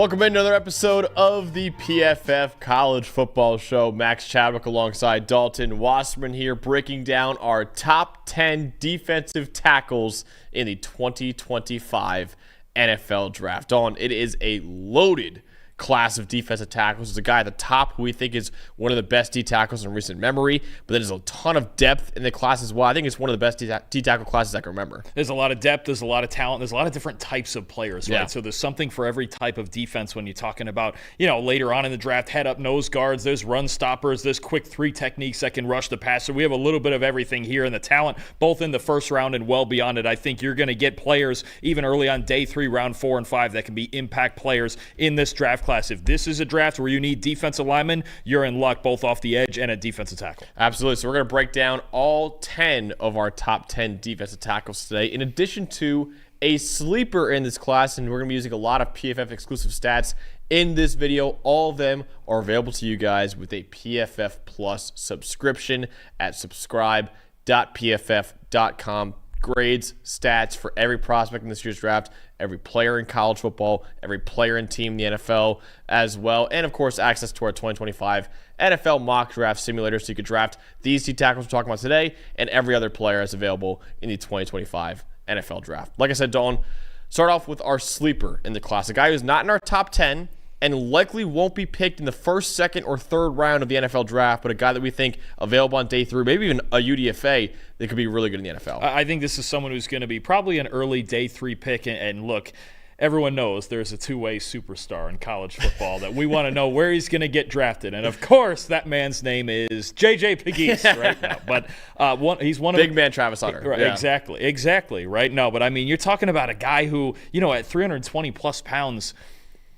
Welcome in to another episode of the PFF College Football Show. Max Chadwick alongside Dalton Wasserman here, breaking down our top 10 defensive tackles in the 2025 NFL Draft. Dalton, it is a loaded class of defensive tackles. There's a guy at the top who we think is one of the best D tackles in recent memory, but there's a ton of depth in the class as well. I think it's one of the best D tackle classes I can remember. There's a lot of depth, there's a lot of talent, there's a lot of different types of players, right? Yeah. So there's something for every type of defense when you're talking about, later on in the draft, head-up nose guards, there's run stoppers, there's quick three techniques that can rush the passer. We have a little bit of everything here, and the talent, both in the first round and well beyond it. I think you're going to get players, even early on day 3, round 4 and 5, that can be impact players in this draft class. If this is a draft where you need defensive linemen, you're in luck both off the edge and at defensive tackle. Absolutely. So we're going to break down all 10 of our top 10 defensive tackles today, in addition to a sleeper in this class, and we're going to be using a lot of PFF exclusive stats in this video. All of them are available to you guys with a PFF Plus subscription at subscribe.pff.com. Grades, stats for every prospect in this year's draft, every player in college football, every player and team in the NFL as well, and of course access to our 2025 NFL mock draft simulator, so you could draft these two tackles we're talking about today and every other player is available in the 2025 NFL draft. Like I said, Dalton, start off with our sleeper in the class, a guy who's not in our top 10 and likely won't be picked in the first, second, or third round of the NFL draft, but a guy that we think available on day 3, maybe even a UDFA, that could be really good in the NFL. I think this is someone who's going to be probably an early day 3 pick, and look, everyone knows there's a two-way superstar in college football that we want to know where he's going to get drafted. And, of course, that man's name is J.J. Peebles right now. But he's one of Big man Travis Hunter. Right, yeah. Exactly, right? No, but, I mean, you're talking about a guy who, at 320-plus pounds,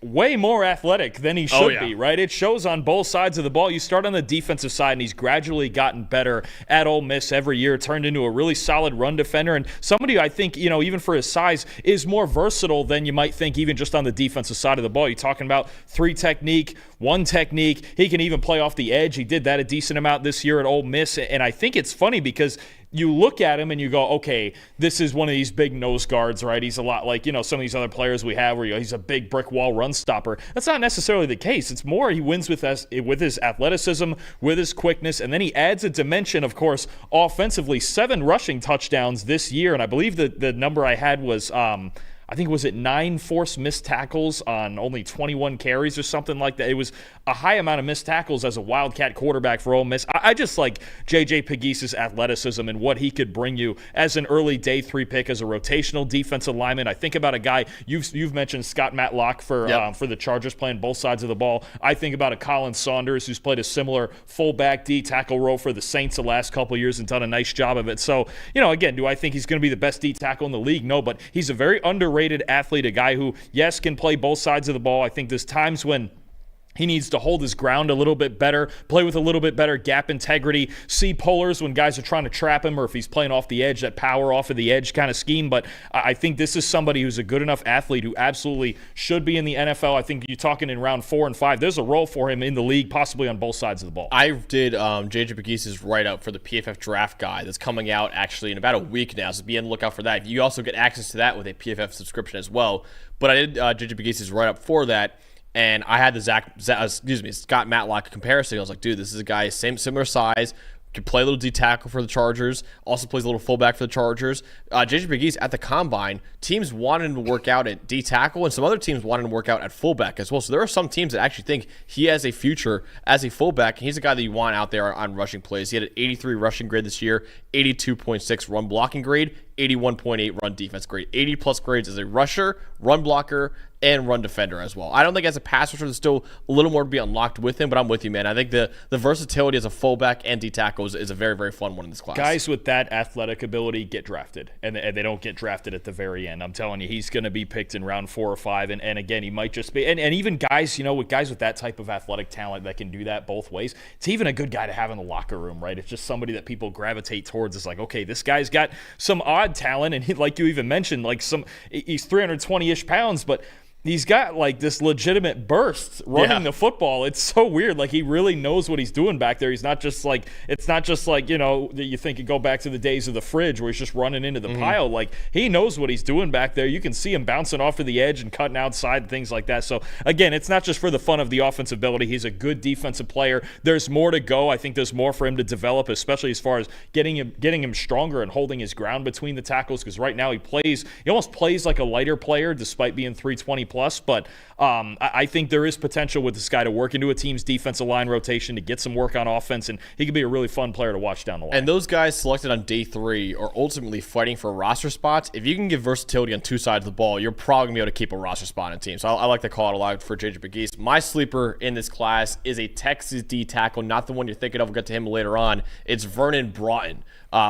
way more athletic than he should be, right? It shows on both sides of the ball. You start on the defensive side, and he's gradually gotten better at Ole Miss every year, turned into a really solid run defender, and somebody I think, even for his size, is more versatile than you might think, even just on the defensive side of the ball. You're talking about 3 technique, 1 technique. He can even play off the edge. He did that a decent amount this year at Ole Miss, and I think it's funny because you look at him and you go, okay, this is one of these big nose guards, right? He's a lot like, some of these other players we have where he's a big brick wall run stopper. That's not necessarily the case. It's more he wins with his athleticism, with his quickness, and then he adds a dimension, of course, offensively. 7 rushing touchdowns this year, and I believe the number I had was I think was it 9 forced missed tackles on only 21 carries or something like that. It was a high amount of missed tackles as a Wildcat quarterback for Ole Miss. I just like J.J. Peebles' athleticism and what he could bring you as an early day 3 pick as a rotational defensive lineman. I think about a guy, you've mentioned Scott Matlock for the Chargers playing both sides of the ball. I think about a Colin Saunders who's played a similar fullback D tackle role for the Saints the last couple of years and done a nice job of it. So, again, do I think he's going to be the best D tackle in the league? No, but he's a very underrated athlete, a guy who, yes, can play both sides of the ball. I think there's times when he needs to hold his ground a little bit better, play with a little bit better gap integrity, see pullers when guys are trying to trap him, or if he's playing off the edge, that power off of the edge kind of scheme. But I think this is somebody who's a good enough athlete who absolutely should be in the NFL. I think you're talking in round 4 and 5. There's a role for him in the league, possibly on both sides of the ball. I did J.J. Peebles' write-up for the PFF Draft Guide that's coming out actually in about a week now, so be on the lookout for that. You also get access to that with a PFF subscription as well. But I did J.J. Peebles' write-up for that, and I had the Scott Matlock comparison. I was like, dude, this is a guy similar size, can play a little D tackle for the Chargers, also plays a little fullback for the Chargers. J.J. Peebles at the Combine, teams wanted him to work out at D tackle, and some other teams wanted him to work out at fullback as well. So there are some teams that actually think he has a future as a fullback. He's a guy that you want out there on rushing plays. He had an 83 rushing grade this year, 82.6 run blocking grade, 81.8 run defense grade, 80-plus grades as a rusher, run blocker, and run defender as well. I don't think as a pass rusher, there's still a little more to be unlocked with him, but I'm with you, man. I think the versatility as a fullback and D tackle is a very, very fun one in this class. Guys with that athletic ability get drafted, and they don't get drafted at the very end. I'm telling you, he's going to be picked in round 4 or 5, and again, he might just be, and even guys, with guys with that type of athletic talent that can do that both ways, it's even a good guy to have in the locker room, right? It's just somebody that people gravitate towards. It's like, okay, this guy's got some odd talent, and like you even mentioned, he's 320-ish pounds, but he's got like this legitimate burst running the football. It's so weird. Like, he really knows what he's doing back there. He's not just like, it's not just like, you know, you think you go back to the days of the fridge where he's just running into the pile. Like, he knows what he's doing back there. You can see him bouncing off of the edge and cutting outside and things like that. So again, it's not just for the fun of the offensive ability. He's a good defensive player. There's more to go. I think there's more for him to develop, especially as far as getting him stronger and holding his ground between the tackles, because right now he almost plays like a lighter player despite being 320 plus. But I think there is potential with this guy to work into a team's defensive line rotation, to get some work on offense, and he could be a really fun player to watch down the line. And those guys selected on day 3 are ultimately fighting for roster spots. If you can give versatility on two sides of the ball, you're probably going to be able to keep a roster spot on a team. So I like to call it a lot for J.J. McGeese. My sleeper in this class is a Texas D tackle, not the one you're thinking of. We'll get to him later on. It's Vernon Broughton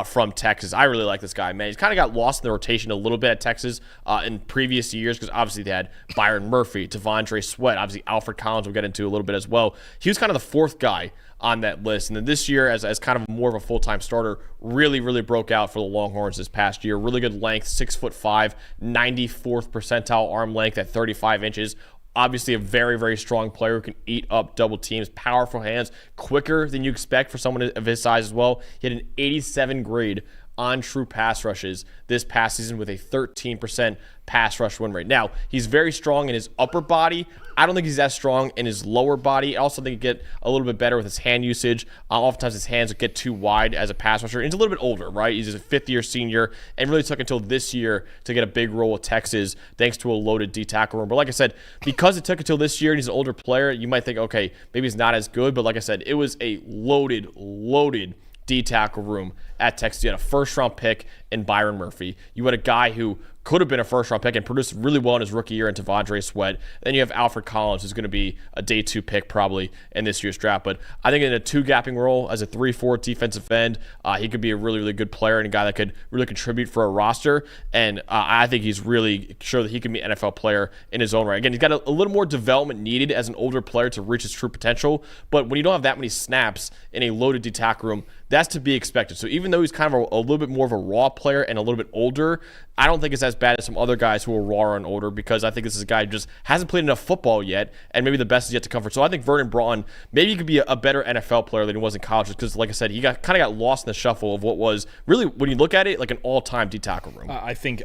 from Texas. I really like this guy, man. He's kind of got lost in the rotation a little bit at Texas in previous years, because obviously they had Byron Murphy, T'Vondre Sweat, obviously Alfred Collins we'll get into a little bit as well. He was kind of the fourth guy on that list. And then this year, as kind of more of a full-time starter, really broke out for the Longhorns this past year. Really good length, 6'5", 94th percentile arm length at 35 inches. Obviously a very strong player who can eat up double teams, powerful hands, quicker than you expect for someone of his size as well. He had an 87 grade on true pass rushes this past season with a 13% pass rush win rate. Now, he's very strong in his upper body. I don't think he's as strong in his lower body. I also think he get a little bit better with his hand usage. Oftentimes his hands get too wide as a pass rusher. And he's a little bit older, right? He's a fifth-year senior and really took until this year to get a big role with Texas thanks to a loaded D tackle room. But like I said, because it took until this year and he's an older player, you might think, okay, maybe he's not as good. But like I said, it was a loaded D tackle room at Texas. You had a first-round pick in Byron Murphy. You had a guy who could have been a first-round pick and produced really well in his rookie year in T'Vondre Sweat. Then you have Alfred Collins, who's going to be a day 2 pick probably in this year's draft. But I think in a 2-gapping role as a 3-4 defensive end, he could be a really good player and a guy that could really contribute for a roster. And I think he's really sure that he can be an NFL player in his own right. Again, he's got a little more development needed as an older player to reach his true potential. But when you don't have that many snaps in a loaded D tackle room, that's to be expected. So even though he's kind of a little bit more of a raw player and a little bit older, I don't think it's as bad as some other guys who are raw and older, because I think this is a guy who just hasn't played enough football yet, and maybe the best is yet to come. So I think Vernon Broughton, maybe he could be a better NFL player than he was in college, because like I said, he kind of got lost in the shuffle of what was really, when you look at it, like an all-time D tackle room. I think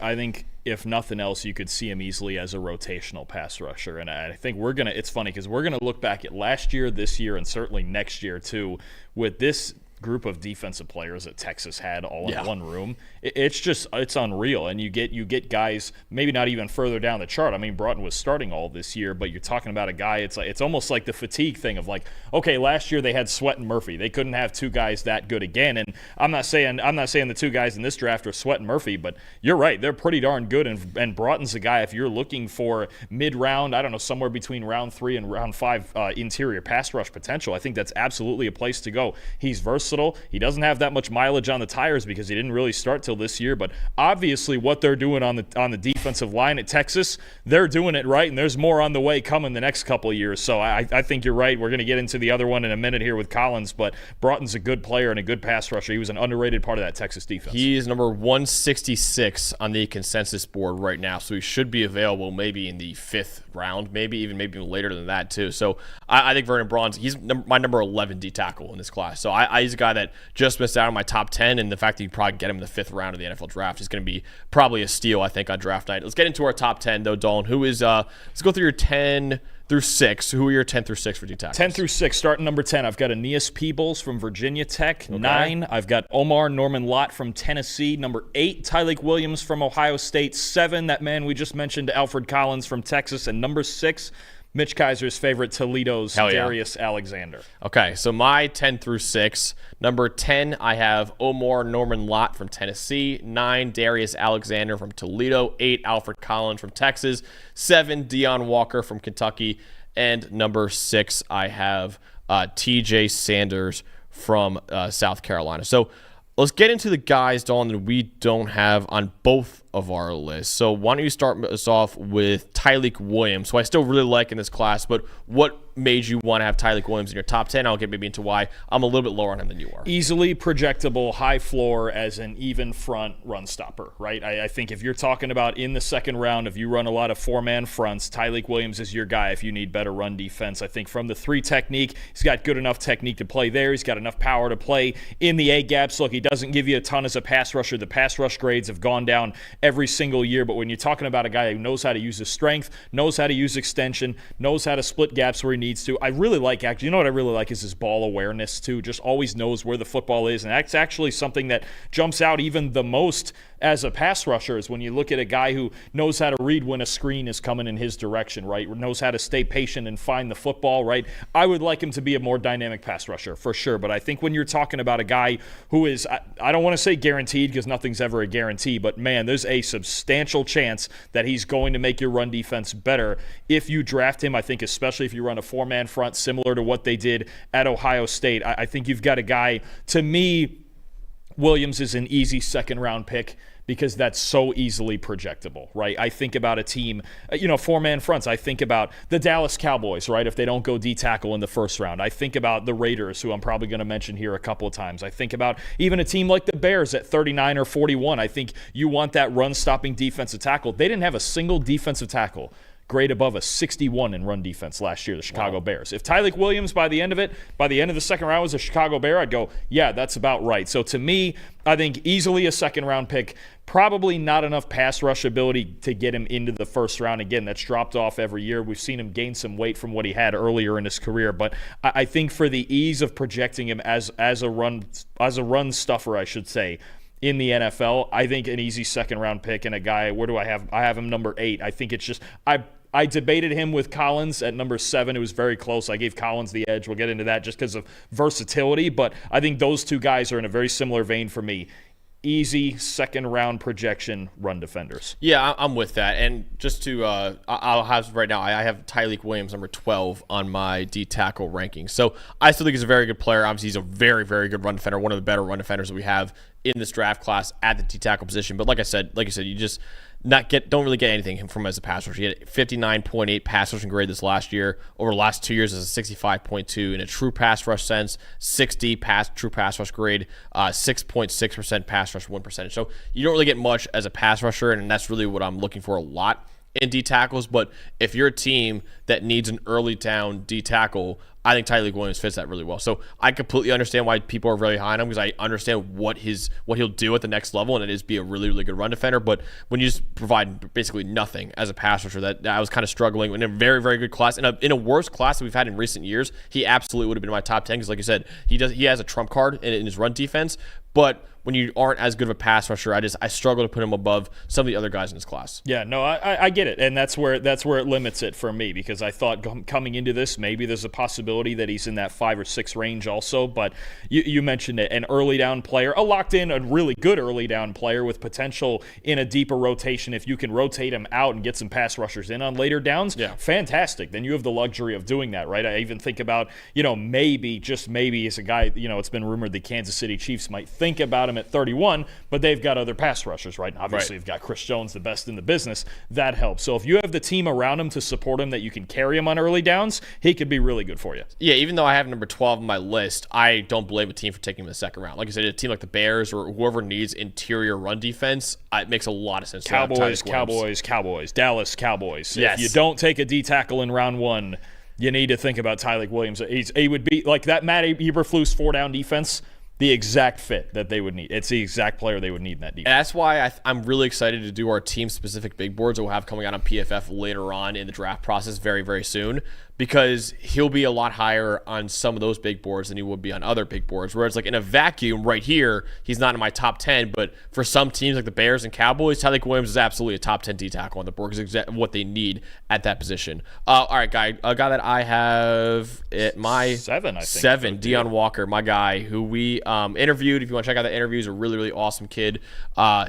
if nothing else, you could see him easily as a rotational pass rusher. And I think it's funny because we're going to look back at last year, this year, and certainly next year too, with this group of defensive players that Texas had all in one room. It's unreal. And you get guys maybe not even further down the chart. I mean, Broughton was starting all this year, but you're talking about a guy, it's almost like the fatigue thing of like, okay, last year they had Sweat and Murphy. They couldn't have two guys that good again. And I'm not saying the two guys in this draft are Sweat and Murphy, but you're right, they're pretty darn good. And Broughton's a guy, if you're looking for mid-round, I don't know, somewhere between round 3 and round 5 interior pass rush potential, I think that's absolutely a place to go. He's versatile. He doesn't have that much mileage on the tires because he didn't really start till this year, but obviously what they're doing on the defensive line at Texas, they're doing it right, and there's more on the way coming the next couple of years. So I think you're right. We're going to get into the other one in a minute here with Collins, but Broughton's a good player and a good pass rusher. He was an underrated part of that Texas defense. He is number 166 on the consensus board right now, so he should be available maybe in the 5th round, maybe even later than that too. So I think Vernon Broughton, he's my number 11 D tackle in this class. So he's a guy that just missed out on my top 10, and the fact that you probably get him in the 5th round of the NFL draft is going to be probably a steal, I think, on draft night. Let's get into our top 10 though, Dalton. Who is let's go through your 10 through 6. Who are your 10 through 6 for D tackles? 10 through 6, starting number 10. I've got Aeneas Peebles from Virginia Tech. Okay. 9, I've got Omarr Norman-Lott from Tennessee. Number 8, Tyleik Williams from Ohio State. 7, that man we just mentioned, Alfred Collins from Texas. And number 6, Mitch Kaiser's favorite, Toledo's Darius Alexander. Okay, so my 10 through 6. Number 10, I have Omarr Norman-Lott from Tennessee. 9, Darius Alexander from Toledo. 8, Alfred Collins from Texas. 7, Deone Walker from Kentucky. And number 6, I have TJ Sanders from South Carolina. So let's get into the guys, Dalton, that we don't have on both of our list. So why don't you start us off with Tyleik Williams, who I still really like in this class, but what made you want to have Tyleik Williams in your top 10? I'll get maybe into why I'm a little bit lower on him than you are. Easily projectable, high floor as an even front run stopper, right? I think if you're talking about in the second round, if you run a lot of four-man fronts, Tyleik Williams is your guy if you need better run defense. I think from the 3 technique, he's got good enough technique to play there. He's got enough power to play in the A-gaps. Look, he doesn't give you a ton as a pass rusher. The pass rush grades have gone down every single year, but when you're talking about a guy who knows how to use his strength, knows how to use extension, knows how to split gaps where he needs to, I really like, actually, you know what I really like is his ball awareness too. Just always knows where the football is, and that's actually something that jumps out even the most as a pass rusher is when you look at a guy who knows how to read when a screen is coming in his direction, right? Knows how to stay patient and find the football, right? I would like him to be a more dynamic pass rusher for sure, but I think when you're talking about a guy who is, I don't want to say guaranteed because nothing's ever a guarantee, but man, there's a substantial chance that he's going to make your run defense better if you draft him. I think especially if you run a four-man front similar to what they did at Ohio State. I think you've got a guy, to me, Williams is an easy second-round pick because that's so easily projectable, right? I think about a team, four-man fronts. I think about the Dallas Cowboys, right, if they don't go D-tackle in the first round. I think about the Raiders, who I'm probably going to mention here a couple of times. I think about even a team like the Bears at 39 or 41. I think you want that run-stopping defensive tackle. They didn't have a single defensive tackle grade above a 61 in run defense last year, the Chicago Bears. If Tyleik Williams, by the end of the second round was a Chicago Bear, I'd go, yeah, that's about right. So to me, I think easily a second-round pick, probably not enough pass rush ability to get him into the first round. Again, that's dropped off every year. We've seen him gain some weight from what he had earlier in his career, but I think for the ease of projecting him as a run stuffer, I should say, in the NFL, I think an easy second-round pick and a guy, where do I have? I have him number 8. I think it's just, I debated him with Collins at number 7. It was very close. I gave Collins the edge. We'll get into that just because of versatility, but I think those two guys are in a very similar vein for me. Easy second-round projection run defenders. Yeah, I'm with that. And just to, I'll have right now, I have Tyleik Williams number 12 on my D-tackle ranking. So I still think he's a very good player. Obviously, he's a very, very good run defender, one of the better run defenders that we have in this draft class at the D-tackle position. But like you said, you just don't really get anything from him as a pass rusher. He had 59.8 pass rushing grade this last year. Over the last 2 years, is a 65.2 in a true pass rush sense. 60 true pass rush grade, 6.6% pass rush win percentage. So you don't really get much as a pass rusher, and that's really what I'm looking for a lot in D tackles. But if you're a team that needs an early down D tackle, I think Tyleik Williams fits that really well. So I completely understand why people are really high on him, because I understand what he'll do at the next level, and it is be a really, really good run defender. But when you just provide basically nothing as a pass rusher, that I was kind of struggling in a very, very good class. In a worse class that we've had in recent years, he absolutely would have been in my top 10 because, like you said, he has a trump card in his run defense. But when you aren't as good of a pass rusher, I struggle to put him above some of the other guys in this class. Yeah, no, I get it, and that's where it limits it for me, because I thought coming into this, maybe there's a possibility that he's in that 5 or 6 range also. But you mentioned it, an early down player, a locked in, a really good early down player with potential in a deeper rotation. If you can rotate him out and get some pass rushers in on later downs, fantastic. Then you have the luxury of doing that, right? I even think about, maybe, just maybe, as a guy, it's been rumored the Kansas City Chiefs might think about him at 31, but they've got other pass rushers, right? And obviously, you've got Chris Jones, the best in the business. That helps. So if you have the team around him to support him that you can carry him on early downs, he could be really good for you. Yeah, even though I have number 12 on my list, I don't blame a team for taking him in the second round. Like I said, a team like the Bears or whoever needs interior run defense, it makes a lot of sense. Cowboys, Dallas Cowboys. Yes. If you don't take a D tackle in round 1, you need to think about Tyleik Williams. He would be like that Matt Eberflus 4-down defense. The exact fit that they would need. It's the exact player they would need in that defense. And that's why I'm really excited to do our team-specific big boards that we'll have coming out on PFF later on in the draft process very, very soon, because he'll be a lot higher on some of those big boards than he would be on other big boards. Whereas, like in a vacuum right here, he's not in my top 10, but for some teams like the Bears and Cowboys, Tyleik Williams is absolutely a top 10 D tackle on the board because exactly what they need at that position. All right, a guy that I have at my 7, I think. 7, Deone Walker, my guy, who we interviewed. If you want to check out that interview, he's a really, really awesome kid.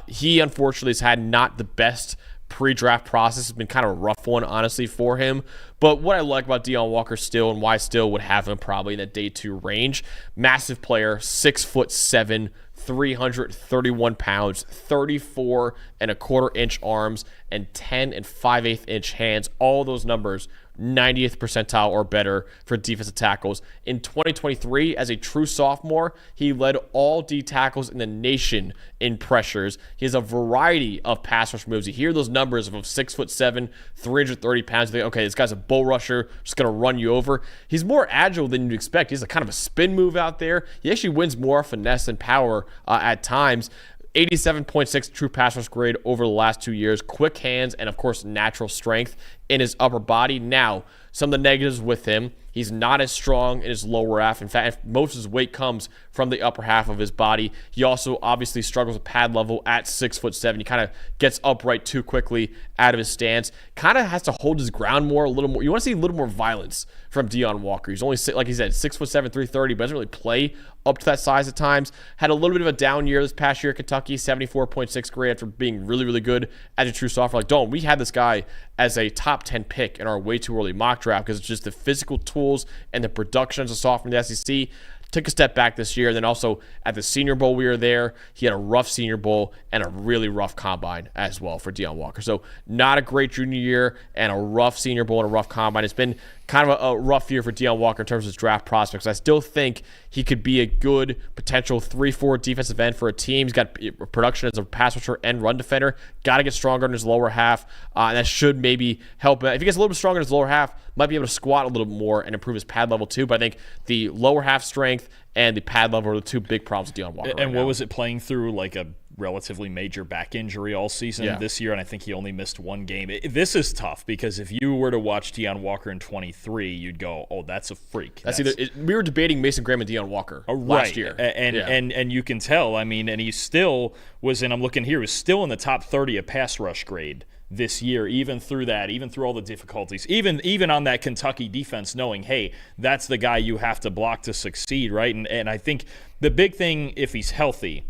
He unfortunately has had not the best pre-draft process. Has been kind of a rough one, honestly, for him. But what I like about Deone Walker still, and why I still would have him probably in that day 2 range, massive player, 6'7", 331 pounds, 34 and a quarter inch arms, and 10 and 5/8 inch hands. All those numbers 90th percentile or better for defensive tackles. In 2023, as a true sophomore, he led all D tackles in the nation in pressures. He has a variety of pass rush moves. You hear those numbers of 6'7", 330 pounds. You think, okay, this guy's a bull rusher, just going to run you over. He's more agile than you'd expect. He's a kind of a spin move out there. He actually wins more finesse and power at times. 87.6 true pass rush grade over the last 2 years. Quick hands and, of course, natural strength in his upper body. Now, some of the negatives with him, he's not as strong in his lower half. In fact, most of his weight comes from the upper half of his body. He also obviously struggles with pad level at 6'7". He kind of gets upright too quickly out of his stance. Kind of has to hold his ground more, a little more. You want to see a little more violence from Deone Walker. He's only, like he said, 6'7", 330, but doesn't really play up to that size at times. Had a little bit of a down year this past year at Kentucky, 74.6 grade after being really, really good as a true sophomore. Like, Dalton, we had this guy as a top 10 pick in our way too early mock draft because it's just the physical tools and the production as a sophomore in the SEC. Took a step back this year. And then also at the Senior Bowl, we were there. He had a rough Senior Bowl and a really rough combine as well for Deone Walker. So not a great junior year and a rough Senior Bowl and a rough combine. It's been kind of a rough year for Deone Walker in terms of his draft prospects. I still think he could be a good potential 3-4 defensive end for a team. He's got production as a pass rusher and run defender. Got to get stronger in his lower half. And that should maybe help. If he gets a little bit stronger in his lower half, might be able to squat a little bit more and improve his pad level too. But I think the lower half strength and the pad level are the two big problems with Deone Walker. And what was it, playing through like a relatively major back injury all season this year, and I think he only missed one game. This is tough because if you were to watch Deone Walker in 23, you'd go, "Oh, that's a freak." We were debating Mason Graham and Deone Walker last year, and you can tell. I mean, and he still was in. I'm looking here, was still in the top 30 of pass rush grade this year, even through all the difficulties, even on that Kentucky defense, knowing, hey, that's the guy you have to block to succeed, right? And I think the big thing, if he's healthy,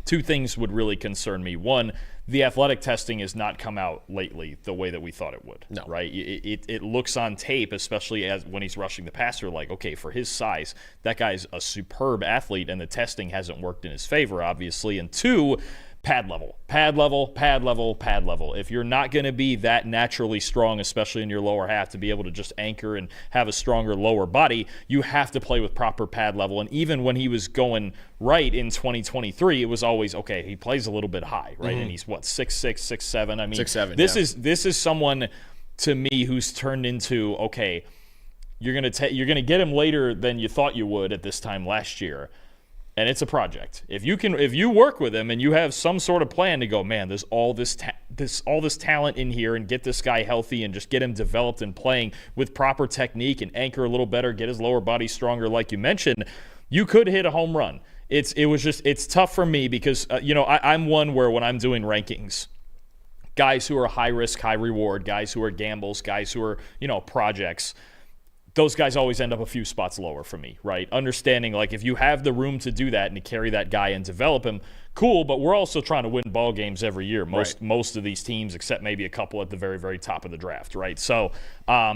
two things would really concern me. One, the athletic testing has not come out lately the way that we thought it would. No. Right? It looks on tape, especially as when he's rushing the passer, like, okay, for his size, that guy's a superb athlete, and the testing hasn't worked in his favor, obviously. And two, pad level. If you're not going to be that naturally strong, especially in your lower half, to be able to just anchor and have a stronger lower body, you have to play with proper pad level. And even when he was going right in 2023, it was always, okay, he plays a little bit high, right? And he's, 6'6", 6'7"? I mean, 6'7", this is someone, to me, who's turned into, okay, you're going to get him later than you thought you would at this time last year. And it's a project. If you work with him and you have some sort of plan to go, man, there's all this talent in here, and get this guy healthy and just get him developed and playing with proper technique and anchor a little better, get his lower body stronger, like you mentioned, you could hit a home run. It's tough for me because I'm one where when I'm doing rankings, guys who are high risk, high reward, guys who are gambles, guys who are projects, those guys always end up a few spots lower for me, right? Understanding, like, if you have the room to do that and to carry that guy and develop him, cool, but we're also trying to win ball games every year. Most of these teams, except maybe a couple at the very, very top of the draft, right? So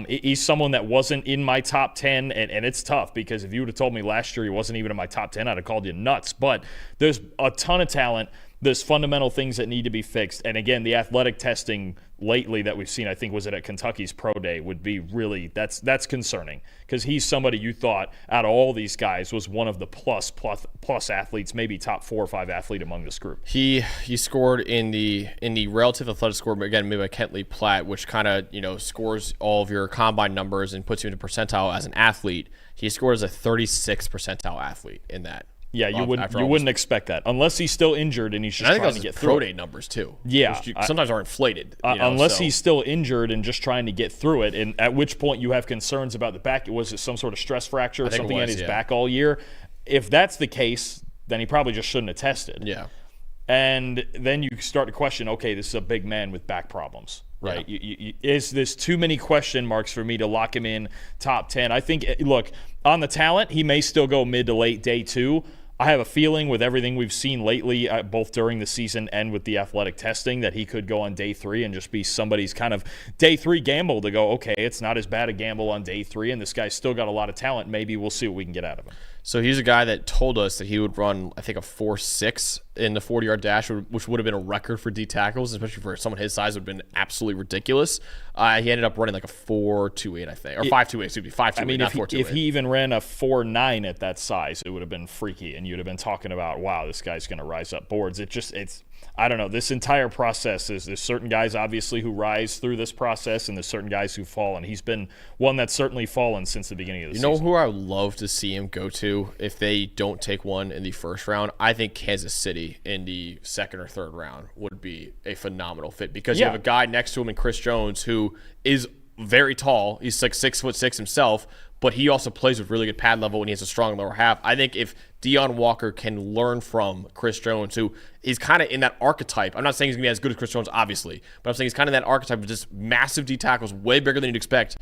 he's someone that wasn't in my top 10, and it's tough because if you would have told me last year he wasn't even in my top 10, I'd have called you nuts. But there's a ton of talent. There's fundamental things that need to be fixed. And again, the athletic testing lately that we've seen, I think was it at Kentucky's Pro Day, would be really, that's concerning because he's somebody you thought out of all these guys was one of the plus athletes, maybe top 4 or 5 athlete among this group. He scored in the relative athletic score, again, maybe by Kentley Platt, which kind of scores all of your combine numbers and puts you into percentile as an athlete. He scored as a 36th percentile athlete in that. Yeah, you wouldn't expect that unless he's still injured and he's just trying to get through. Pro Day numbers too. Yeah, which sometimes are inflated. Unless he's still injured and just trying to get through it, and at which point you have concerns about the back. Was it some sort of stress fracture or something in his back all year? If that's the case, then he probably just shouldn't have tested. Yeah, and then you start to question, okay, this is a big man with back problems. Right? Yeah. Is this too many question marks for me to lock him in top 10? I think, look, on the talent, he may still go mid to late day 2. I have a feeling with everything we've seen lately, both during the season and with the athletic testing, that he could go on day 3 and just be somebody's kind of day 3 gamble to go, okay, it's not as bad a gamble on day 3, and this guy's still got a lot of talent. Maybe we'll see what we can get out of him. So he's a guy that told us that he would run, I think, a 4.6 in the 40-yard dash, which would have been a record for D tackles, especially for someone his size, would have been absolutely ridiculous. He ended up running like a 4.28, I think, or 5.28, excuse me, 5.28, I mean, not 4.28. if he even ran a 4.9 at that size, it would have been freaky, and you'd have been talking about, wow, this guy's going to rise up boards. I don't know. This entire process there's certain guys, obviously, who rise through this process, and there's certain guys who fall, and he's been one that's certainly fallen since the beginning of the season. You know who I would love to see him go to if they don't take one in the first round? I think Kansas City in the second or third round would be a phenomenal fit, because you have a guy next to him in Chris Jones who is very tall. He's like 6'6" himself, but he also plays with really good pad level when he has a strong lower half. I think if Deone Walker can learn from Chris Jones, who is kind of in that archetype. I'm not saying he's going to be as good as Chris Jones, obviously, but I'm saying he's kind of that archetype of just massive D tackles, way bigger than you'd expect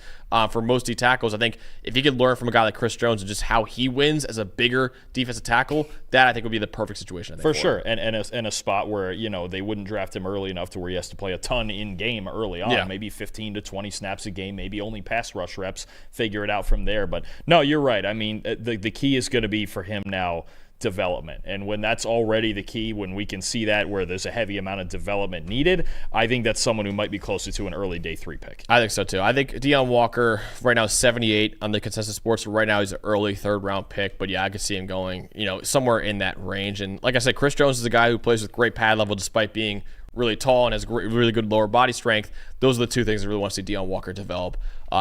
for most D tackles. I think if he could learn from a guy like Chris Jones and just how he wins as a bigger defensive tackle, that I think would be the perfect situation. For sure, and a spot where they wouldn't draft him early enough to where he has to play a ton in game early on, maybe 15 to 20 snaps a game, maybe only pass rush reps, figure it out from there. But no, you're right. I mean, the key is going to be for him now development. And when that's already the key, when we can see that where there's a heavy amount of development needed, I think that's someone who might be closer to an early day 3 pick. I think so too. I think Deone Walker right now is 78 on the consensus sports. So right now he's an early third round pick, but yeah, I could see him going, somewhere in that range. And like I said, Chris Jones is a guy who plays with great pad level despite being really tall and has really good lower body strength. Those are the two things I really want to see Deone Walker develop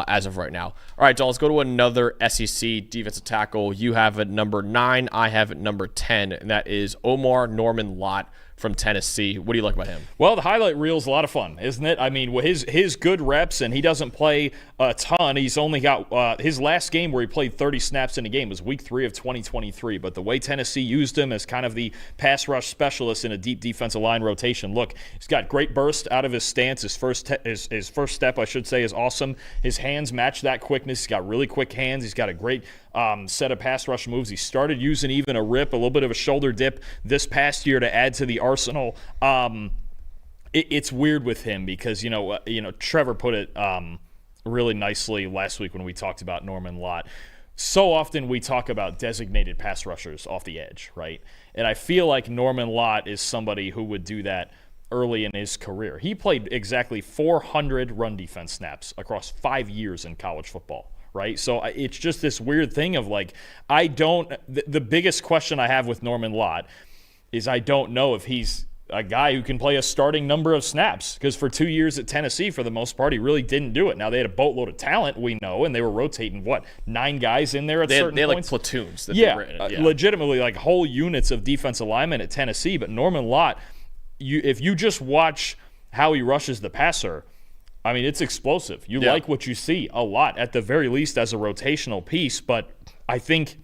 as of right now. All right, Dalton, let's go to another SEC defensive tackle. You have at number 9, I have at number 10, and that is Omarr Norman-Lott from Tennessee. What do you like about him? Well, the highlight reel is a lot of fun, isn't it? I mean, his good reps, and he doesn't play a ton. He's only got his last game where he played 30 snaps in a game was week 3 of 2023. But the way Tennessee used him as kind of the pass rush specialist in a deep defensive line rotation, look, he's got great burst out of his stance. His first step, I should say, is awesome. His hands match that quickness. He's got really quick hands. He's got a great set of pass rush moves. He started using even a rip, a little bit of a shoulder dip this past year to add to the arsenal. It's weird with him because Trevor put it really nicely last week when we talked about Norman-Lott. So often we talk about designated pass rushers off the edge, right? And I feel like Norman-Lott is somebody who would do that early in his career. He played exactly 400 run defense snaps across 5 years in college football. Right? So it's just this weird thing of the biggest question I have with Norman-Lott is I don't know if he's a guy who can play a starting number of snaps, because for 2 years at Tennessee, for the most part, he really didn't do it. Now, they had a boatload of talent, we know, and they were rotating, 9 guys in there at certain points? They had like platoons. Legitimately like whole units of defensive linemen at Tennessee. But Norman-Lott, if you just watch how he rushes the passer, I mean, it's explosive. You like what you see a lot, at the very least as a rotational piece. But I think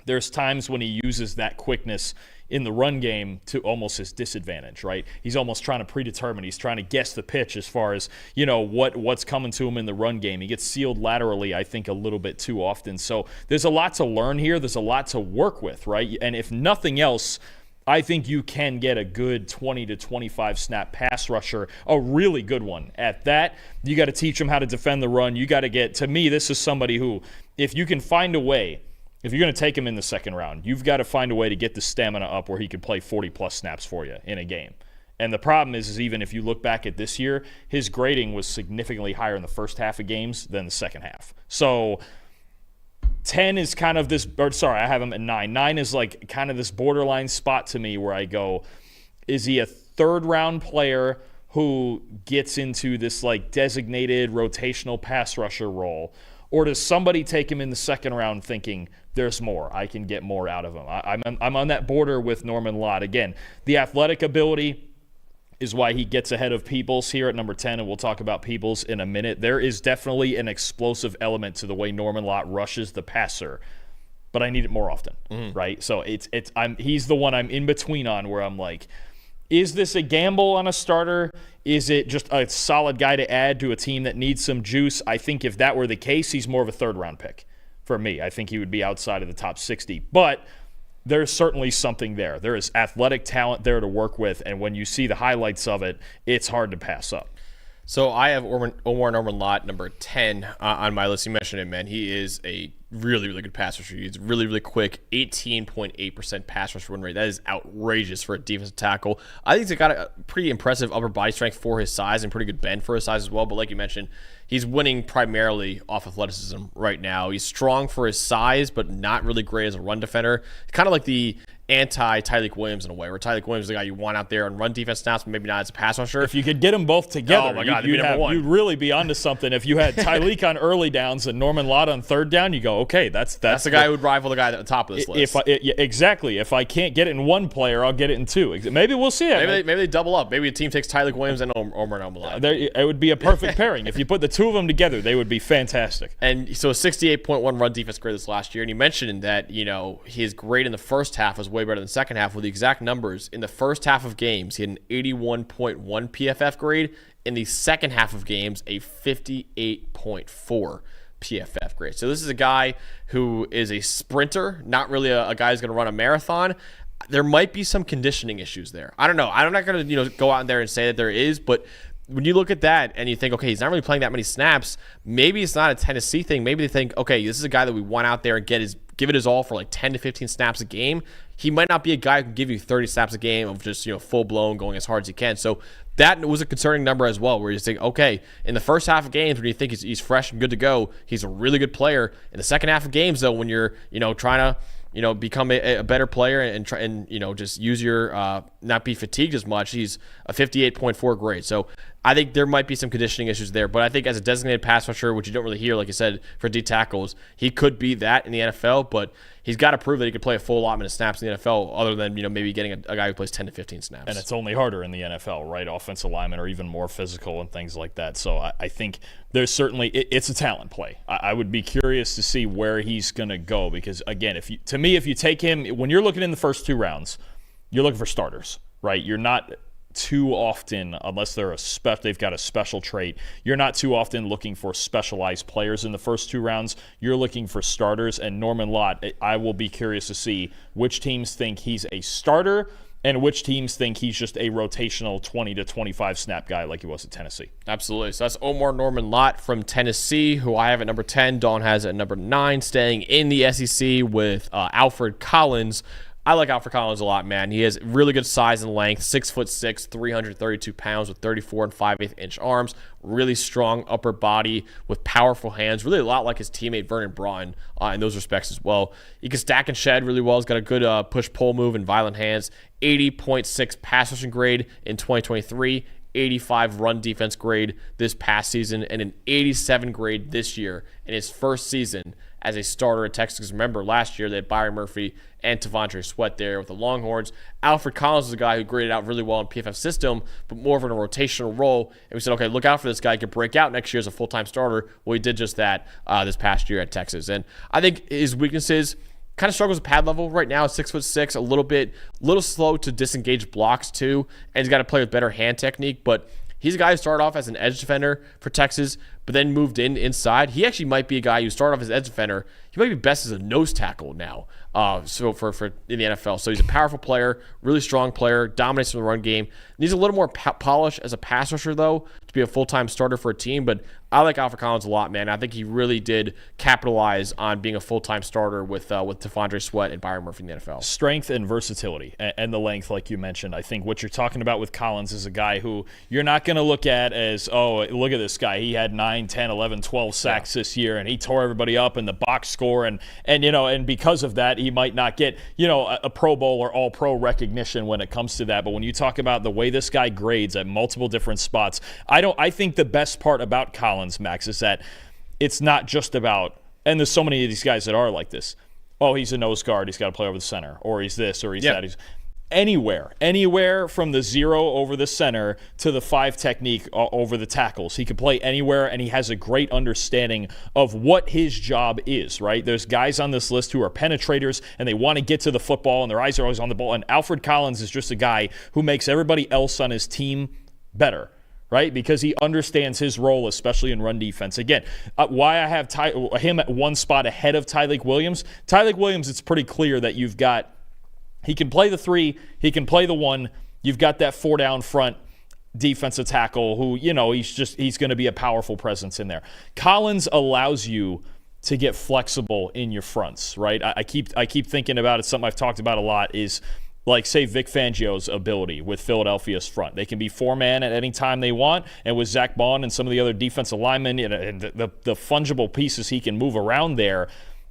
there's times when he uses that quickness in the run game to almost his disadvantage, right? He's almost trying to predetermine. He's trying to guess the pitch as far as, what's coming to him in the run game. He gets sealed laterally, I think, a little bit too often. So there's a lot to learn here. There's a lot to work with, right? And if nothing else, I think you can get a good 20 to 25 snap pass rusher, a really good one. At that, you got to teach him how to defend the run. You got to get, to me, this is somebody who, if you can find a way, if you're going to take him in the second round, you've got to find a way to get the stamina up where he can play 40-plus snaps for you in a game. And the problem is even if you look back at this year, his grading was significantly higher in the first half of games than the second half. So 10 is kind of this, I have him at 9. 9 is like kind of this borderline spot to me where I go, is he a third-round player who gets into this like designated rotational pass rusher role? Or does somebody take him in the second round thinking there's more, I can get more out of him? I'm on that border with Norman-Lott. Again, the athletic ability is why he gets ahead of Peebles here at number 10, and we'll talk about Peebles in a minute. There is definitely an explosive element to the way Norman-Lott rushes the passer, but I need it more often, right? So he's the one I'm in between on where I'm like, is this a gamble on a starter? Is it just a solid guy to add to a team that needs some juice? I think if that were the case, he's more of a third-round pick for me. I think he would be outside of the top 60, but there's certainly something there. There is athletic talent there to work with, and when you see the highlights of it, it's hard to pass up. So I have Omarr Norman-Lott, number 10, on my list. You mentioned him, man. He is a really, really good pass rusher. He's really, really quick. 18.8% pass rush win rate. That is outrageous for a defensive tackle. I think he's got a pretty impressive upper body strength for his size and pretty good bend for his size as well. But like you mentioned, he's winning primarily off athleticism right now. He's strong for his size, but not really great as a run defender. Kind of like the anti-Tyleik Williams in a way, where Tyleik Williams is the guy you want out there on run defense snaps, but maybe not as a pass rusher. If you could get them both together, oh my God, you'd really be onto something. If you had Tyleik on early downs and Norman-Lott on third down, you go, okay, that's the guy who would rival the guy at the top of this list. Exactly. If I can't get it in one player, I'll get it in two. Maybe we'll see it. Maybe they double up. Maybe a team takes Tyleik Williams and Omarr Norman-Lott. It would be a perfect pairing. If you put the two of them together, they would be fantastic. And so a 68.1 run defense grade this last year. And you mentioned that, his grade in the first half was way better than the second half. With the exact numbers, in the first half of games, he had an 81.1 PFF grade. In the second half of games, a 58.4 PFF grade. So this is a guy who is a sprinter, not really a guy who's going to run a marathon. There might be some conditioning issues there. I don't know. I'm not going to go out there and say that there is, but when you look at that and you think, okay, he's not really playing that many snaps, maybe it's not a Tennessee thing. Maybe they think, okay, this is a guy that we want out there and give it his all for like 10 to 15 snaps a game. He might not be a guy who can give you 30 snaps a game of just, full-blown going as hard as he can. So that was a concerning number as well, where you think, okay, in the first half of games when you think he's fresh and good to go, he's a really good player. In the second half of games, though, when you're, trying to, become a better player and try and, just use your not be fatigued as much, he's a 58.4 grade. So I think there might be some conditioning issues there, but I think as a designated pass rusher, which you don't really hear, like you said, for D tackles, he could be that in the NFL, but he's got to prove that he can play a full allotment of snaps in the NFL other than, maybe getting a guy who plays 10 to 15 snaps. And it's only harder in the NFL, right? Offensive linemen are even more physical and things like that. So I think there's certainly, it's a talent play. I would be curious to see where he's going to go because, again, if you take him, when you're looking in the first two rounds, you're looking for starters, right? You're not too often, unless they've got a special trait, you're not too often looking for specialized players in the first two rounds. You're looking for starters, and Norman-Lott, I will be curious to see which teams think he's a starter and which teams think he's just a rotational 20 to 25 snap guy like he was at Tennessee. Absolutely. So that's Omarr Norman-Lott from Tennessee, who I have at number 10. Dawn has at number 9, staying in the SEC with Alfred Collins. I like Alfred Collins a lot, man. He has really good size and length, 6'6", 332 pounds with 34 and 5/8 inch arms, really strong upper body with powerful hands, really a lot like his teammate Vernon Broughton in those respects as well. He can stack and shed really well. He's got a good push-pull move and violent hands, 80.6 pass rushing grade in 2023, 85 run defense grade this past season, and an 87 grade this year in his first season as a starter at Texas. Because remember, last year they had Byron Murphy and T'Vondre Sweat there with the Longhorns. Alfred Collins is a guy who graded out really well in PFF system, but more of in a rotational role. And we said, okay, look out for this guy. He could break out next year as a full-time starter. Well, he did just that this past year at Texas. And I think his weaknesses kind of struggles with pad level right now. 6'6", a little slow to disengage blocks too, and he's got to play with better hand technique. But he's a guy who started off as an edge defender for Texas, but then moved inside. He actually might be a guy who started off as an edge defender. He might be best as a nose tackle now. So for in the NFL, so he's a powerful player, really strong player, dominates in the run game. Needs a little more polish as a pass rusher though to be a full-time starter for a team. But I like Alfred Collins a lot, man. I think he really did capitalize on being a full-time starter with T'Vondre Sweat and Byron Murphy in the NFL. Strength and versatility and the length, like you mentioned. I think what you're talking about with Collins is a guy who you're not going to look at as, oh, look at this guy. He had 9, 10, 11, 12 sacks this year, and he tore everybody up in the box score. And because of that, he might not get, a Pro Bowl or All-Pro recognition when it comes to that. But when you talk about the way this guy grades at multiple different spots, I think the best part about Collins, Max, is that it's not just about, and there's so many of these guys that are like this, oh, he's a nose guard, he's got to play over the center, or he's this, or he's that. He's anywhere from the 0 over the center to the 5 technique over the tackles. He can play anywhere, and he has a great understanding of what his job is, right? There's guys on this list who are penetrators, and they want to get to the football, and their eyes are always on the ball, and Alfred Collins is just a guy who makes everybody else on his team better, right? Because he understands his role, especially in run defense. Again, why I have him at one spot ahead of Tyleik Williams. Tyleik Williams, it's pretty clear that he can play the 3, he can play the 1. You've got that 4 down front defensive tackle who, he's going to be a powerful presence in there. Collins allows you to get flexible in your fronts, right? I keep thinking about it. Something I've talked about a lot is, like, say, Vic Fangio's ability with Philadelphia's front. They can be four-man at any time they want, and with Zach Bond and some of the other defensive linemen and the fungible pieces he can move around there,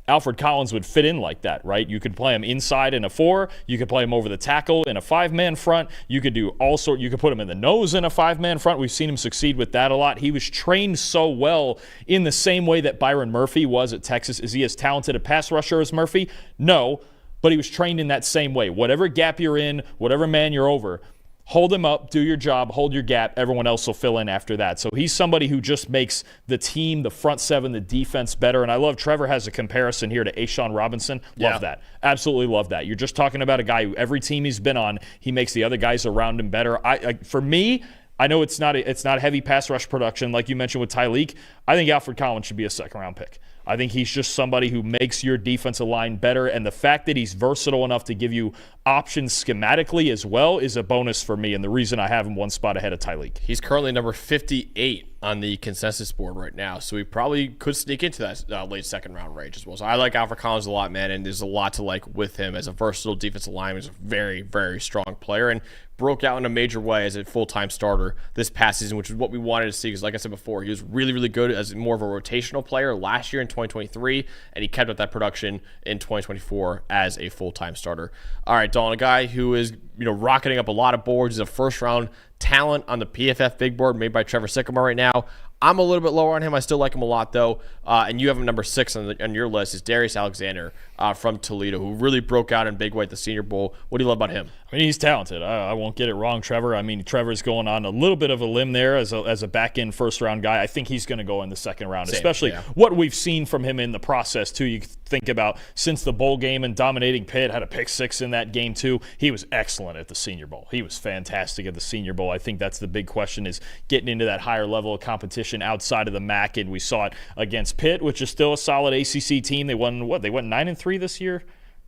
Alfred Collins would fit in like that, right? You could play him inside in a 4. You could play him over the tackle in a 5-man front. You could do all sorts. You could put him in the nose in a 5-man front. We've seen him succeed with that a lot. He was trained so well in the same way that Byron Murphy was at Texas. Is he as talented a pass rusher as Murphy? No, but he was trained in that same way. Whatever gap you're in, whatever man you're over, hold him up, do your job, hold your gap. Everyone else will fill in after that. So he's somebody who just makes the team, the front seven, the defense better. And I love Trevor has a comparison here to A'Shawn Robinson. Love that. Absolutely love that. You're just talking about a guy who every team he's been on, he makes the other guys around him better. For me, I know it's not heavy pass rush production like you mentioned with Tyleik. I think Alfred Collins should be a second-round pick. I think he's just somebody who makes your defensive line better, and the fact that he's versatile enough to give you options schematically as well is a bonus for me, and the reason I have him one spot ahead of Tyleik. He's currently number 58 on the consensus board right now, so he probably could sneak into that late second-round range as well. So I like Alfred Collins a lot, man, and there's a lot to like with him as a versatile defensive lineman. He's a very, very strong player, and broke out in a major way as a full-time starter this past season, which is what we wanted to see because, like I said before, he was really, really good as more of a rotational player last year in 2023, and he kept up that production in 2024 as a full-time starter. All right, Dalton, a guy who is rocketing up a lot of boards. He's a first-round talent on the PFF big board made by Trevor Sycamore right now. I'm a little bit lower on him. I still like him a lot, though. And you have him number 6 on your list is Darius Alexander from Toledo, who really broke out in big way at the Senior Bowl. What do you love about him? I mean, he's talented. I won't get it wrong, Trevor. I mean, Trevor's going on a little bit of a limb there as a back-end first-round guy. I think he's going to go in the second round, especially what we've seen from him in the process, too. You think about since the bowl game and dominating Pitt, had a pick 6 in that game, too. He was excellent at the Senior Bowl. He was fantastic at the Senior Bowl. I think that's the big question is getting into that higher level of competition outside of the MAC, and we saw it against Pitt, which is still a solid ACC team. They won 9-3 this year?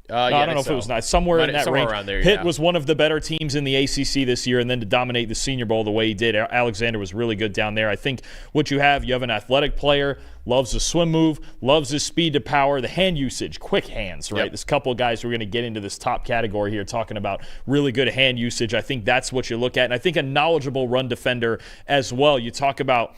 I don't know if it was nice. Somewhere in that range. There, Pitt was one of the better teams in the ACC this year, and then to dominate the Senior Bowl the way he did, Alexander was really good down there. I think what you have an athletic player, loves the swim move, loves his speed to power, the hand usage, quick hands, right? There's a couple of guys who are going to get into this top category here talking about really good hand usage. I think that's what you look at, and I think a knowledgeable run defender as well. You talk about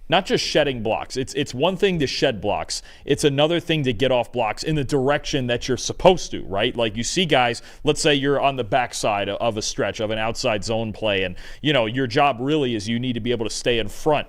not just shedding blocks. It's one thing to shed blocks. It's another thing to get off blocks in the direction that you're supposed to, right? Like you see guys, let's say you're on the backside of a stretch of an outside zone play, and your job really is you need to be able to stay in front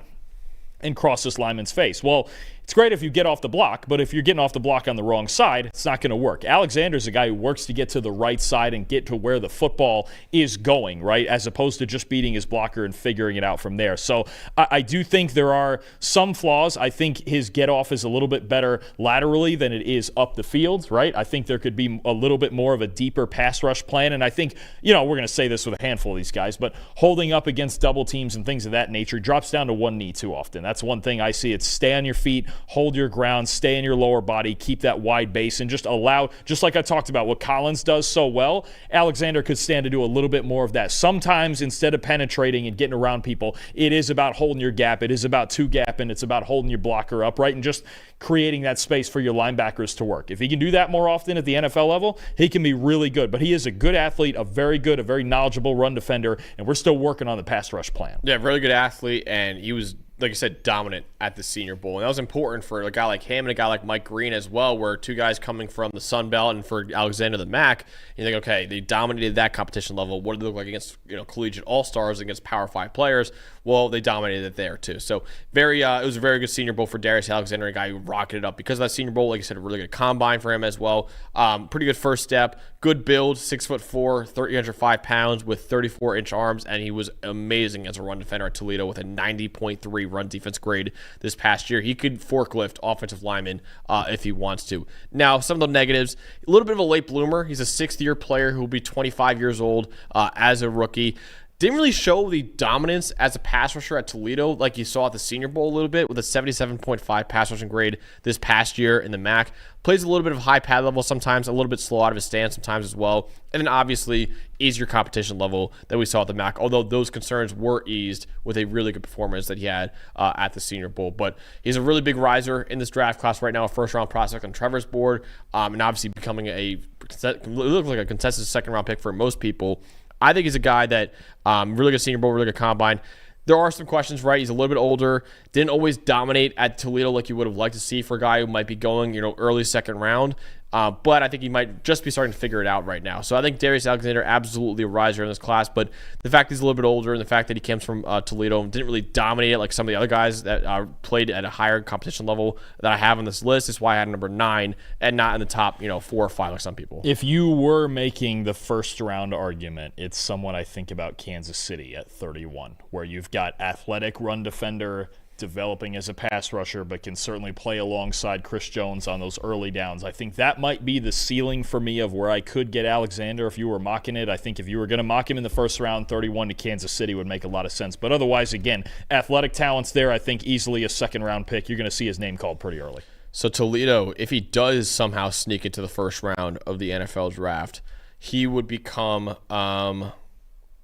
and cross this lineman's face. Well, it's great if you get off the block, but if you're getting off the block on the wrong side, it's not going to work. Alexander's a guy who works to get to the right side and get to where the football is going, right, as opposed to just beating his blocker and figuring it out from there. So I do think there are some flaws. I think his get-off is a little bit better laterally than it is up the field, right? I think there could be a little bit more of a deeper pass rush plan, and I think, we're going to say this with a handful of these guys, but holding up against double teams and things of that nature drops down to one knee too often. That's one thing I see. It's stay on your feet, hold your ground, stay in your lower body, keep that wide base, and just allow, just like I talked about, what Collins does so well, Alexander could stand to do a little bit more of that. Sometimes instead of penetrating and getting around people, it is about holding your gap, it is about two-gapping, it's about holding your blocker up, right, and just creating that space for your linebackers to work. If he can do that more often at the NFL level, he can be really good. But he is a good athlete, a very knowledgeable run defender, and we're still working on the pass rush plan. Yeah, really good athlete, and he was, like I said, dominant at the Senior Bowl. And that was important for a guy like him and a guy like Mike Green as well, where two guys coming from the Sun Belt, and for Alexander the MAC, you think, okay, they dominated that competition level. What did they look like against collegiate all-stars, against Power 5 players? Well, they dominated it there too. So it was a very good Senior Bowl for Darius Alexander, a guy who rocketed up because of that Senior Bowl. Like I said, a really good combine for him as well. Pretty good first step, good build, 6'4", 305 pounds with 34-inch arms, and he was amazing as a run defender at Toledo with a 90.3 run defense grade this past year. He could forklift offensive linemen if he wants to. Now, some of the negatives, a little bit of a late bloomer. He's a 6th-year player who will be 25 years old as a rookie. Didn't really show the dominance as a pass rusher at Toledo like you saw at the Senior Bowl a little bit with a 77.5 pass rushing grade this past year in the MAC. Plays a little bit of high pad level sometimes, a little bit slow out of his stance sometimes as well. And then obviously easier competition level that we saw at the MAC, although those concerns were eased with a really good performance that he had at the Senior Bowl. But he's a really big riser in this draft class right now, a first-round prospect on Trevor's board, and obviously becoming looks like a consensus second-round pick for most people. I think he's a guy that really good Senior Bowl, really good combine. There are some questions, right? He's a little bit older. Didn't always dominate at Toledo like you would have liked to see for a guy who might be going, early second round. But I think he might just be starting to figure it out right now. So I think Darius Alexander, absolutely a riser in this class. But the fact he's a little bit older and the fact that he comes from Toledo and didn't really dominate it like some of the other guys that played at a higher competition level that I have on this list is why I had number 9 and not in the top 4 or 5 like some people. If you were making the first round argument, it's someone I think about Kansas City at 31, where you've got athletic run defender, developing as a pass rusher, but can certainly play alongside Chris Jones on those early downs. I think that might be the ceiling for me of where I could get Alexander if you were mocking it. I think if you were going to mock him in the first round, 31 to Kansas City would make a lot of sense. But otherwise, again, athletic talent's there. I think easily a second-round pick. You're going to see his name called pretty early. So Toledo, if he does somehow sneak into the first round of the NFL draft, he would become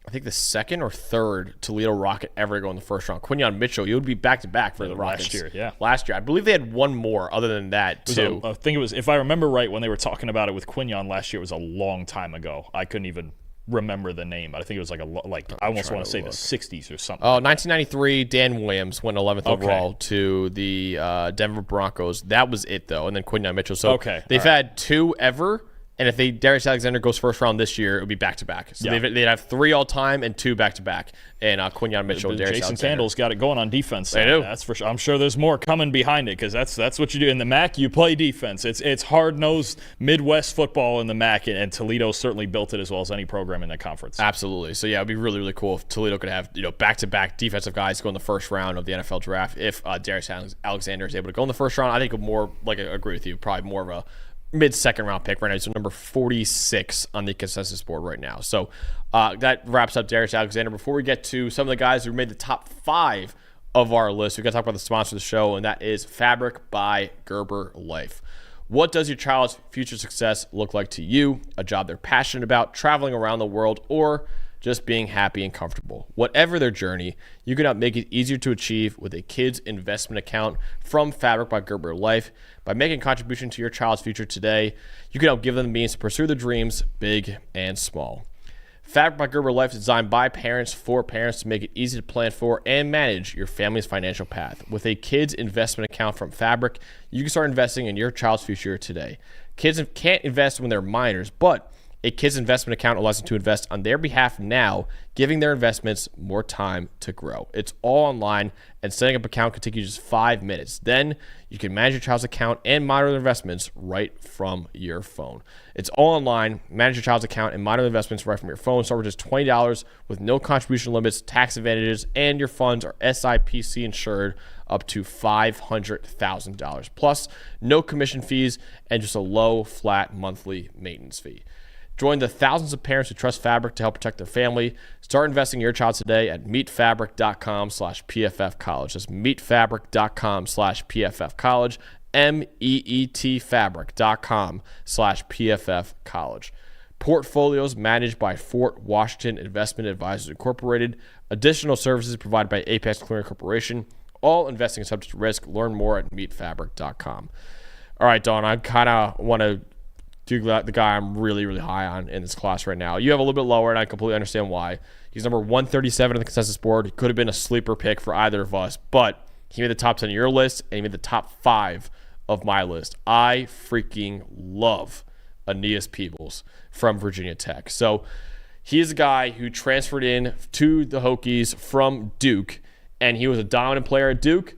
I think the second or third Toledo Rocket ever to go in the first round. Quinyon Mitchell, he would be back-to-back for the Rockets. Last year, yeah. Last year. I believe they had one more other than that, too. I think it was, if I remember right, when they were talking about it with Quinyon last year, it was a long time ago. I couldn't even remember the name. I think it was I almost want to say the 60s or something. Oh, 1993, Dan Williams went 11th overall to the Denver Broncos. That was it, though, and then Quinyon Mitchell. So they've had 2 ever. And if Darius Alexander goes first round this year, it would be back-to-back. So they'd have 3 all-time and 2 back-to-back. And Quinyon Mitchell, Darius Jason Alexander. Candle's got it going on defense. They do. That's for sure. I'm sure there's more coming behind it because that's what you do. In the MAC, you play defense. It's hard-nosed Midwest football in the MAC, and Toledo certainly built it as well as any program in that conference. Absolutely. So, yeah, it would be really, really cool if Toledo could have back-to-back defensive guys go in the first round of the NFL draft. If Darius Alexander is able to go in the first round, I think more, I agree with you, probably more of a mid-second round pick right now. So number 46 on the consensus board right now. So that wraps up Darius Alexander. Before we get to some of the guys who made the top 5 of our list, we've got to talk about the sponsor of the show, and that is Fabric by Gerber Life. What does your child's future success look like to you? A job they're passionate about, traveling around the world, or just being happy and comfortable. Whatever their journey, you can help make it easier to achieve with a kid's investment account from Fabric by Gerber Life. By making a contribution to your child's future today, you can help give them the means to pursue their dreams, big and small. Fabric by Gerber Life is designed by parents for parents to make it easy to plan for and manage your family's financial path. With a kid's investment account from Fabric, you can start investing in your child's future today. Kids can't invest when they're minors, but a kid's investment account allows them to invest on their behalf now, giving their investments more time to grow. It's all online, and setting up an account can take you just 5 minutes. Then you can manage your child's account and monitor their investments right from your phone. It's all online. Manage your child's account and monitor investments right from your phone. Start with just $20 with no contribution limits, tax advantages, and your funds are SIPC insured up to $500,000. Plus, no commission fees and just a low, flat monthly maintenance fee. Join the thousands of parents who trust Fabric to help protect their family. Start investing in your child today at meetfabric.com/PFFcollege. That's meetfabric.com/PFFcollege. meetfabric.com/PFFcollege. Portfolios managed by Fort Washington Investment Advisors Incorporated. Additional services provided by Apex Clearing Corporation. All investing is subject to risk. Learn more at meetfabric.com. All right, Dawn, I kind of want to the guy I'm really, really high on in this class right now. You have a little bit lower, and I completely understand why. He's number 137 on the consensus board. He could have been a sleeper pick for either of us, but he made the top 10 of your list, and he made the top 5 of my list. I freaking love Aeneas Peebles from Virginia Tech. So he is a guy who transferred in to the Hokies from Duke, and he was a dominant player at Duke,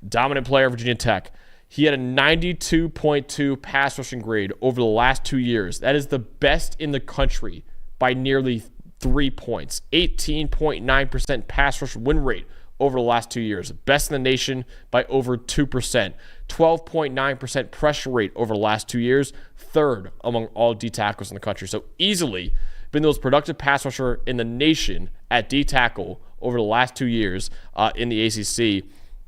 dominant player at Virginia Tech. He had a 92.2 pass rushing grade over the last 2 years. That is the best in the country by nearly 3 points. 18.9% pass rush win rate over the last 2 years. Best in the nation by over 2%. 12.9% pressure rate over the last 2 years. Third among all D tackles in the country. So easily been the most productive pass rusher in the nation at D tackle over the last 2 years in the ACC.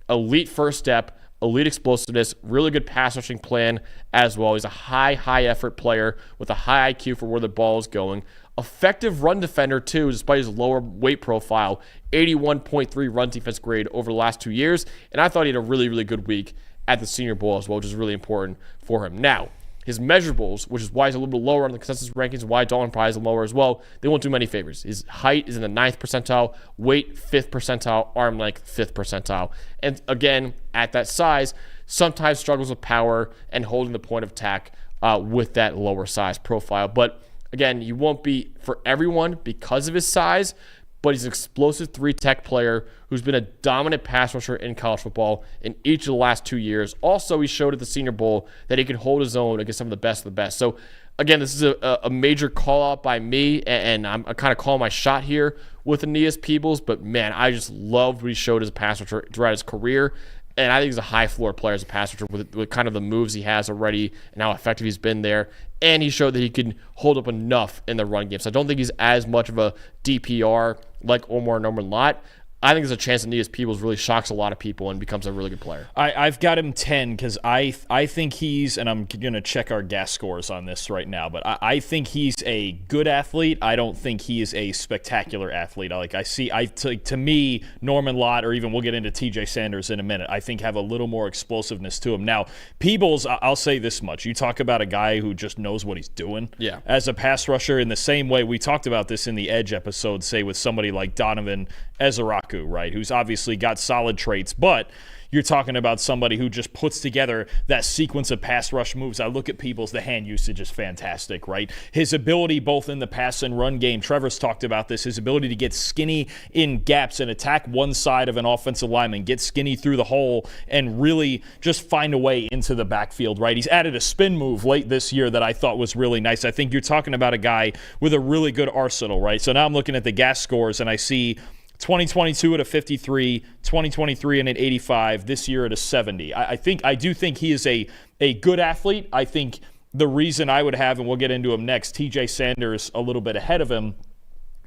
Elite first step, elite explosiveness, really good pass rushing plan as well. He's a high effort player with a high IQ for where the ball is going. Effective run defender too, despite his lower weight profile. 81.3 run defense grade over the last 2 years. And I thought he had a really good week at the Senior Bowl as well, which is really important for him. Now, his measurables, which is why he's a little bit lower on the consensus rankings, why Dalton probably is lower as well, they won't do many favors. His height is in the 9th percentile, weight 5th percentile, arm length 5th percentile. And again, at that size, sometimes struggles with power and holding the point of attack with that lower size profile. But again, he won't be for everyone because of his size, but he's an explosive 3-tech player who's been a dominant pass rusher in college football in each of the last 2 years. Also, he showed at the Senior Bowl that he can hold his own against some of the best of the best. So, again, this is a major call-out by me, and I'm kind of calling my shot here with Aeneas Peebles. But, man, I just loved what he showed as a pass rusher throughout his career. And I think he's a high-floor player as a pass rusher with kind of the moves he has already and how effective he's been there. And he showed that he can hold up enough in the run game. So I don't think he's as much of a DPR like Omarr Norman-Lott. I think there's a chance that Aeneas Peebles really shocks a lot of people and becomes a really good player. I've got him 10 because I think he's, and I'm going to check our gas scores on this right now, but I think he's a good athlete. I don't think he is a spectacular athlete. To me, Norman-Lott, or even we'll get into TJ Sanders in a minute, I think have a little more explosiveness to him. Now, Peebles, I'll say this much. You talk about a guy who just knows what he's doing as a pass rusher in the same way we talked about this in the Edge episode, say with somebody like Donovan Ezeraku, right, who's obviously got solid traits, but you're talking about somebody who just puts together that sequence of pass rush moves. I look at Peebles, the hand usage is fantastic, right? His ability both in the pass and run game, Trevor's talked about this, his ability to get skinny in gaps and attack one side of an offensive lineman, get skinny through the hole, and really just find a way into the backfield, right? He's added a spin move late this year that I thought was really nice. I think you're talking about a guy with a really good arsenal, right? So now I'm looking at the gas scores, and I see 2022 at a 53, 2023 and an 85, this year at a 70. I do think he is a good athlete. I think the reason I would have, and we'll get into him next, TJ Sanders a little bit ahead of him,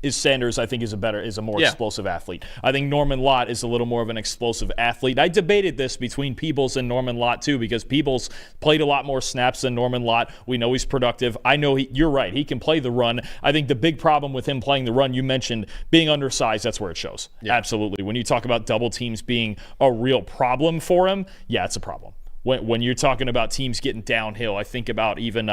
is Sanders, I think, is a more explosive athlete. I think Norman-Lott is a little more of an explosive athlete. I debated this between Peebles and Norman-Lott, too, because Peebles played a lot more snaps than Norman-Lott. We know he's productive. I know you're right. He can play the run. I think the big problem with him playing the run, you mentioned being undersized, that's where it shows. Yeah. Absolutely. When you talk about double teams being a real problem for him, yeah, it's a problem. When you're talking about teams getting downhill, I think about even,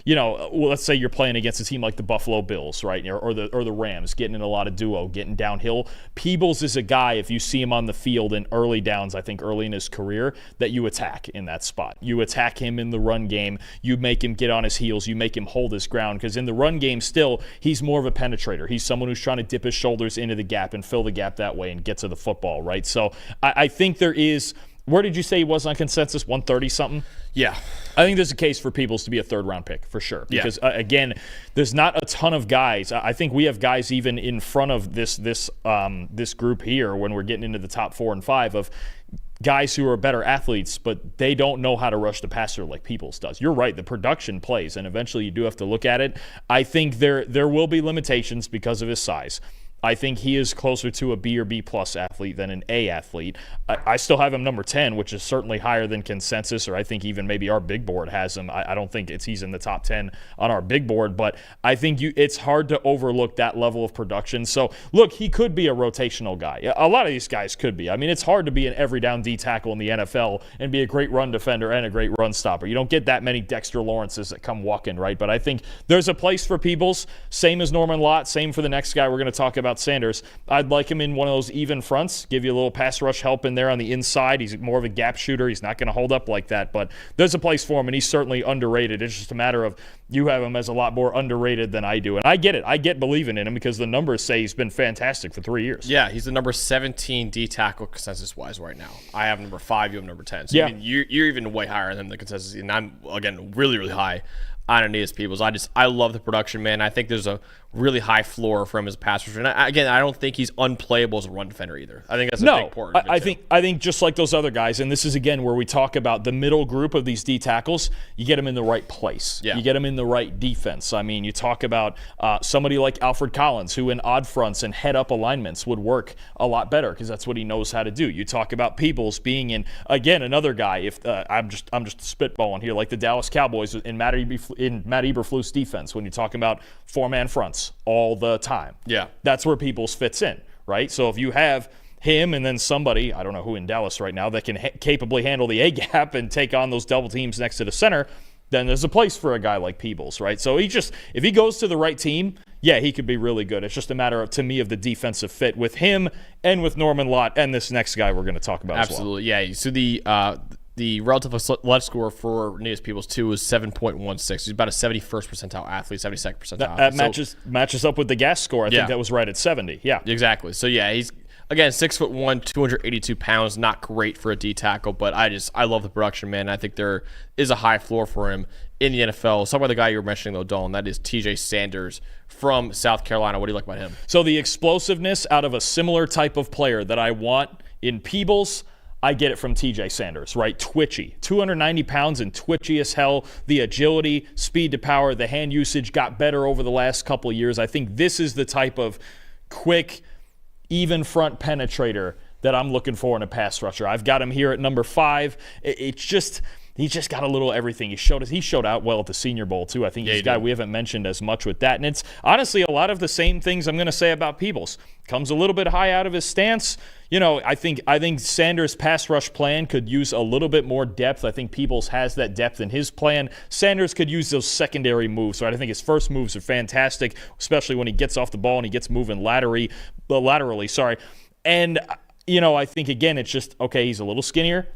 let's say you're playing against a team like the Buffalo Bills, right, or the Rams, getting in a lot of duo, getting downhill. Peebles is a guy, if you see him on the field in early downs, I think early in his career, that you attack in that spot. You attack him in the run game. You make him get on his heels. You make him hold his ground, because in the run game still, he's more of a penetrator. He's someone who's trying to dip his shoulders into the gap and fill the gap that way and get to the football, right? So I think there is... Where did you say he was on consensus? 130-something? Yeah. I think there's a case for Peebles to be a third-round pick, for sure. Because, again, there's not a ton of guys. I think we have guys even in front of this group here when we're getting into the top 4 and 5 of guys who are better athletes, but they don't know how to rush the passer like Peebles does. You're right. The production plays, and eventually you do have to look at it. I think there will be limitations because of his size. I think he is closer to a B or B plus athlete than an A athlete. I still have him number 10, which is certainly higher than consensus, or I think even maybe our big board has him. I don't think he's in the top 10 on our big board, but I think it's hard to overlook that level of production. So, look, he could be a rotational guy. A lot of these guys could be. I mean, it's hard to be an every down D tackle in the NFL and be a great run defender and a great run stopper. You don't get that many Dexter Lawrences that come walking, right? But I think there's a place for Peebles, same as Norman-Lott, same for the next guy we're going to talk about, Sanders. I'd like him in one of those even fronts, give you a little pass rush help in there on the inside. He's more of a gap shooter. He's not going to hold up like that, but there's a place for him, and he's certainly underrated. It's just a matter of you have him as a lot more underrated than I do, and I get it. I get believing in him because the numbers say he's been fantastic for 3 years. Yeah, he's the number 17 D tackle consensus-wise right now. I have number 5, you have number 10. So yeah. I mean, you're even way higher than the consensus, and I'm, again, really, really high on Aeneas Peebles. I love the production, man. I think there's a really high floor from his pass rusher. And I don't think he's unplayable as a run defender either. I think that's a big part of it. I think just like those other guys, and this is again where we talk about the middle group of these D tackles, you get them in the right place. Yeah. You get them in the right defense. I mean, you talk about somebody like Alfred Collins, who in odd fronts and head up alignments would work a lot better because that's what he knows how to do. You talk about Peebles being in, again, another guy. If I'm just spitballing here, like the Dallas Cowboys in Matt Eberflus defense, when you're talking about 4-man fronts all the time. Yeah. That's where Peebles fits in, right? So if you have him and then somebody, I don't know who in Dallas right now, that can capably handle the A-gap and take on those double teams next to the center, then there's a place for a guy like Peebles, right? So if he goes to the right team, yeah, he could be really good. It's just a matter of, to me, of the defensive fit with him and with Norman-Lott and this next guy we're going to talk about Absolutely, as well. Yeah. So the relative left score for Aeneas Peebles, too, is 7.16. He's about a 71st percentile athlete, 72nd percentile. That matches up with the gas score. I think that was right at 70. Yeah. Exactly. So, yeah, he's, again, 6'1", 282 pounds. Not great for a D tackle, but I love the production, man. I think there is a high floor for him in the NFL. Let's talk about the guy you were mentioning, though, Dalton. That is TJ Sanders from South Carolina. What do you like about him? So the explosiveness out of a similar type of player that I want in Peebles, I get it from TJ Sanders, right? Twitchy. 290 pounds and twitchy as hell. The agility, speed to power, the hand usage got better over the last couple of years. I think this is the type of quick, even front penetrator that I'm looking for in a pass rusher. I've got him here at number 5. He's just got a little everything. He showed out well at the Senior Bowl, too. I think he's a guy we haven't mentioned as much with that. And it's honestly a lot of the same things I'm going to say about Peebles. Comes a little bit high out of his stance. You know, I think Sanders' pass rush plan could use a little bit more depth. I think Peebles has that depth in his plan. Sanders could use those secondary moves. So I think his first moves are fantastic, especially when he gets off the ball and he gets moving laterally. And, you know, I think, again, it's just, okay, he's a little skinnier.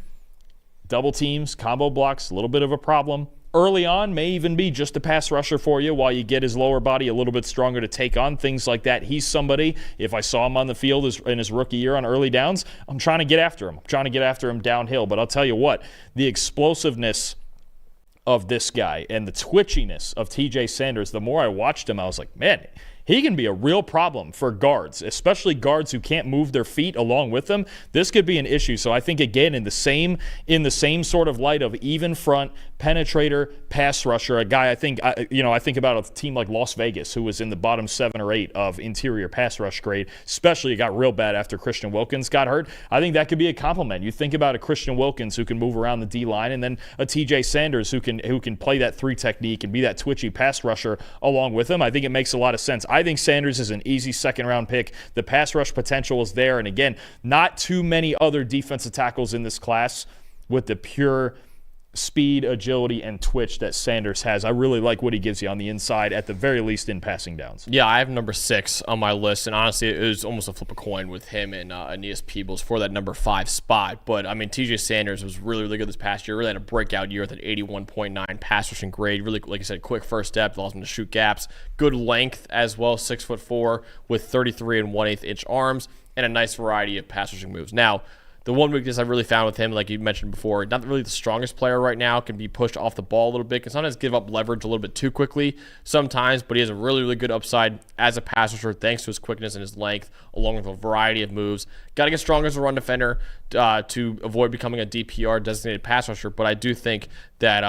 Double teams, combo blocks, a little bit of a problem. Early on, may even be just a pass rusher for you while you get his lower body a little bit stronger to take on things like that. He's somebody, if I saw him on the field in his rookie year on early downs, I'm trying to get after him. I'm trying to get after him downhill. But I'll tell you what, the explosiveness of this guy and the twitchiness of TJ Sanders, the more I watched him, I was like, man, he can be a real problem for guards, especially guards who can't move their feet along with them. This could be an issue. So I think, again, in the same sort of light of even front penetrator, pass rusher, a guy I think about a team like Las Vegas who was in the bottom 7 or 8 of interior pass rush grade, especially it got real bad after Christian Wilkins got hurt. I think that could be a compliment. You think about a Christian Wilkins who can move around the D-line, and then a TJ Sanders who can play that 3 technique and be that twitchy pass rusher along with him. I think it makes a lot of sense. I think Sanders is an easy second-round pick. The pass rush potential is there. And again, not too many other defensive tackles in this class with the pure speed, agility, and twitch that Sanders has. I really like what he gives you on the inside, at the very least in passing downs. Yeah, I have number 6 on my list, and honestly, it was almost a flip a coin with him and Aeneas Peebles for that number 5 spot. But, I mean, TJ Sanders was really, really good this past year. Really had a breakout year with an 81.9 pass rushing grade. Really, like I said, quick first step, allows him to shoot gaps. Good length as well, 6'4", with 33 1/8 inch arms, and a nice variety of pass rushing moves. Now, the one weakness I really found with him, like you mentioned before, not really the strongest player right now, can be pushed off the ball a little bit, can sometimes give up leverage a little bit too quickly sometimes, but he has a really, really good upside as a pass rusher thanks to his quickness and his length, along with a variety of moves. Got to get stronger as a run defender to avoid becoming a DPR, designated pass rusher, but I do think that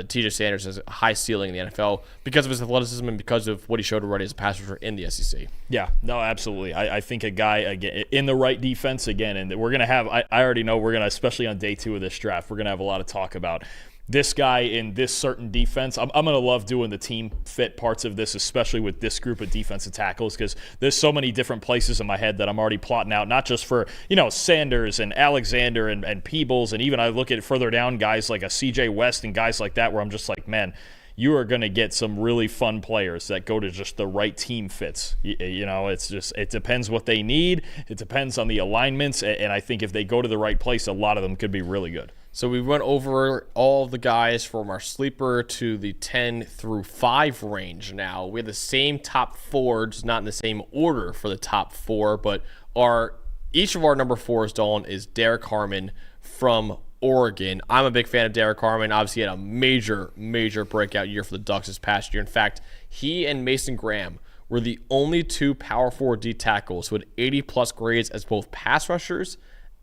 TJ Sanders has a high ceiling in the NFL because of his athleticism and because of what he showed already as a pass rusher in the SEC. Yeah, no, absolutely. I think a guy, again, in the right defense, again, and we're going to have, I already know we're going to, especially on day 2 of this draft, we're going to have a lot of talk about this guy in this certain defense. I'm going to love doing the team fit parts of this, especially with this group of defensive tackles, because there's so many different places in my head that I'm already plotting out, not just for, Sanders and Alexander and Peebles, and even I look at further down guys like a CJ West and guys like that where I'm just like, man, you are going to get some really fun players that go to just the right team fits. It depends what they need. It depends on the alignments, and I think if they go to the right place, a lot of them could be really good. So we went over all of the guys from our sleeper to the 10 through 5 range now. We have the same top 4, just not in the same order for the top 4, but each of our number 4s, Dalton, is Derrick Harmon from Oregon. I'm a big fan of Derrick Harmon. Obviously, he had a major, major breakout year for the Ducks this past year. In fact, he and Mason Graham were the only two Power 4 D tackles who had 80-plus grades as both pass rushers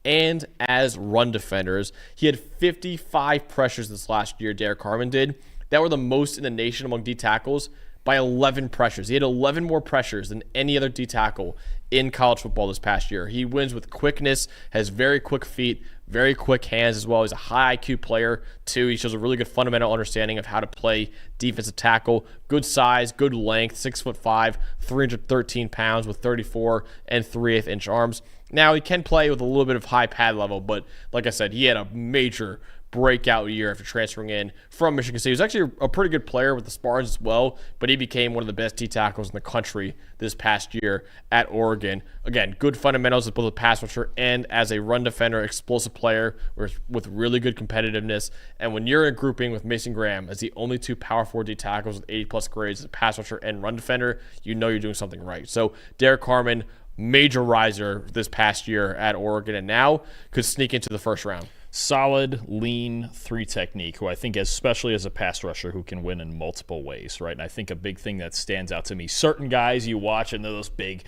and as run defenders. He had 55 pressures this last year, Derrick Harmon did. That were the most in the nation among D tackles by 11 pressures. He had 11 more pressures than any other D tackle in college football this past year. He wins with quickness, has very quick feet, very quick hands as well. He's a high IQ player, too. He shows a really good fundamental understanding of how to play defensive tackle. Good size, good length, 6'5", 313 pounds with 34 and 3/8 inch arms. Now, he can play with a little bit of high pad level, but like I said, he had a major breakout year after transferring in from Michigan State. He was actually a pretty good player with the Spartans as well, but he became one of the best D tackles in the country this past year at Oregon. Again, good fundamentals as both a pass rusher and as a run defender, explosive player with really good competitiveness. And when you're in grouping with Mason Graham as the only two Power 4 D tackles with 80-plus grades as a pass rusher and run defender, you know you're doing something right. So Derrick Harmon, major riser this past year at Oregon, and now could sneak into the first round. Solid, lean, 3 technique, who I think, especially as a pass rusher, who can win in multiple ways, right? And I think a big thing that stands out to me, certain guys you watch, and they're those big,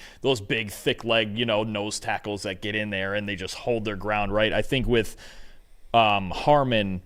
thick-legged, nose tackles that get in there and they just hold their ground, right? I think with Harmon,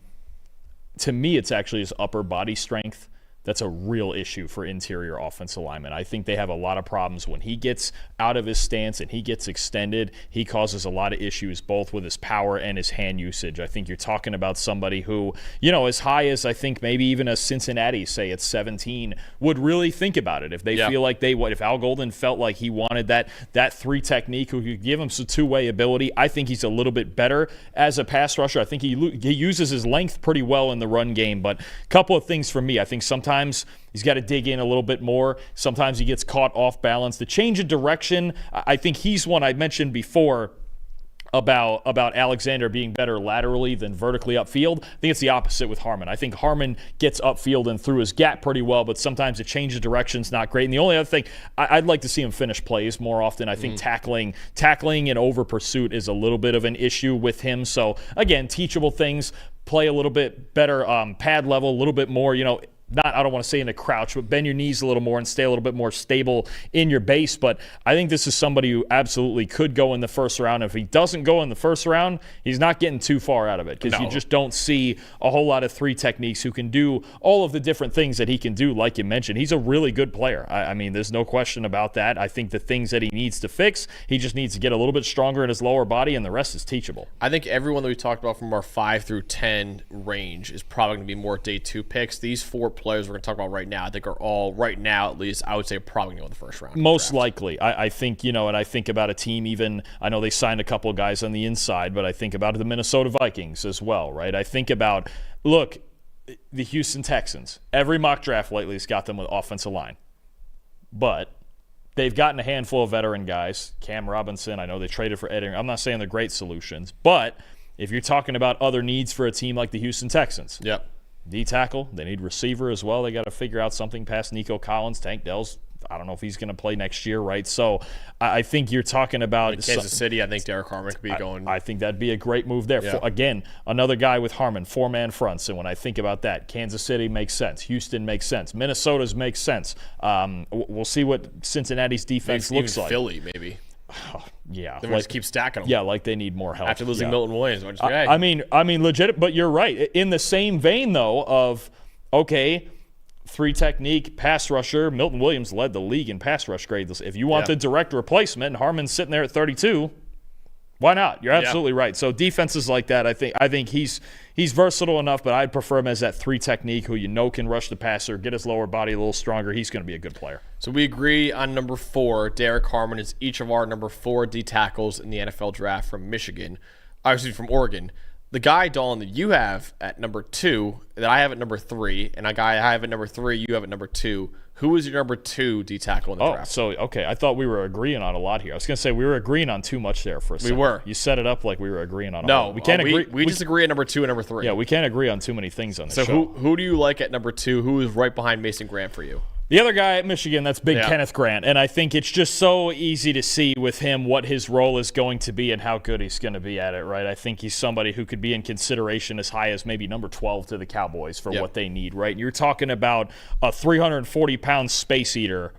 to me, it's actually his upper body strength. That's a real issue for interior offensive linemen. I think they have a lot of problems when he gets out of his stance and he gets extended. He causes a lot of issues both with his power and his hand usage. I think you're talking about somebody who, as high as I think maybe even a Cincinnati, say at 17, would really think about it. If they feel like if Al Golden felt like he wanted that 3 technique who could give him some two-way ability, I think he's a little bit better as a pass rusher. I think he uses his length pretty well in the run game. But a couple of things for me. I think sometimes he's got to dig in a little bit more. Sometimes he gets caught off balance. The change of direction, I think he's one I mentioned before about Alexander being better laterally than vertically upfield. I think it's the opposite with Harmon. I think Harmon gets upfield and through his gap pretty well, but sometimes the change of direction's not great. And the only other thing, I'd like to see him finish plays more often. I think tackling and over pursuit is a little bit of an issue with him. So, again, teachable things, play a little bit better pad level, a little bit more, I don't want to say in a crouch, but bend your knees a little more and stay a little bit more stable in your base. But I think this is somebody who absolutely could go in the first round. If he doesn't go in the first round, he's not getting too far out of it because you just don't see a whole lot of 3 techniques who can do all of the different things that he can do, like you mentioned. He's a really good player. I mean, there's no question about that. I think the things that he needs to fix, he just needs to get a little bit stronger in his lower body, and the rest is teachable. I think everyone that we talked about from our 5 through 10 range is probably going to be more day 2 picks. These 4 players we're going to talk about right now, I think are all, right now at least, I would say probably going to go in the first round. Most likely. I think, and I think about a team even, I know they signed a couple of guys on the inside, but I think about the Minnesota Vikings as well, right? I think about, look, the Houston Texans. Every mock draft lately has got them with offensive line. But they've gotten a handful of veteran guys. Cam Robinson, I know they traded for Ed. I'm not saying they're great solutions, but if you're talking about other needs for a team like the Houston Texans, D tackle, they need receiver as well. They got to figure out something past Nico Collins. Tank Dell's, I don't know if he's going to play next year, right? So I think you're talking about Kansas City. I think Derrick Harmon could be going. I think that'd be a great move there. Yeah. Again, another guy with Harmon, 4-man fronts. And when I think about that, Kansas City makes sense. Houston makes sense. Minnesota's makes sense. We'll see what Cincinnati's defense looks like. Philly, maybe. Oh, yeah, they just keep stacking them. Yeah, like they need more help after losing Milton Williams. I mean, legit. But you're right. In the same vein, though, of 3 technique, pass rusher. Milton Williams led the league in pass rush grades. If you want the direct replacement, and Harmon's sitting there at 32. Why not? You're absolutely right. So defenses like that, I think he's versatile enough, but I'd prefer him as that 3 technique who can rush the passer, get his lower body a little stronger. He's going to be a good player. So we agree on number 4. Derrick Harmon is each of our number 4 D tackles in the NFL draft from Michigan. Obviously from Oregon. The guy, Dalton, that you have at number 2, that I have at number 3, and a guy I have at number 3, you have at number 2. Who is your number 2 D tackle in the draft? I thought we were agreeing on a lot here. I was going to say we were agreeing on too much there for a second. We were. You set it up like we were agreeing on a lot. We can't agree. We just agree at number 2 and number 3. Yeah, we can't agree on too many things on this show. So who do you like at number 2? Who is right behind Mason Graham for you? The other guy at Michigan, that's big Kenneth Grant. And I think it's just so easy to see with him what his role is going to be and how good he's going to be at it, right? I think he's somebody who could be in consideration as high as maybe number 12 to the Cowboys for what they need, right? You're talking about a 340-pound space eater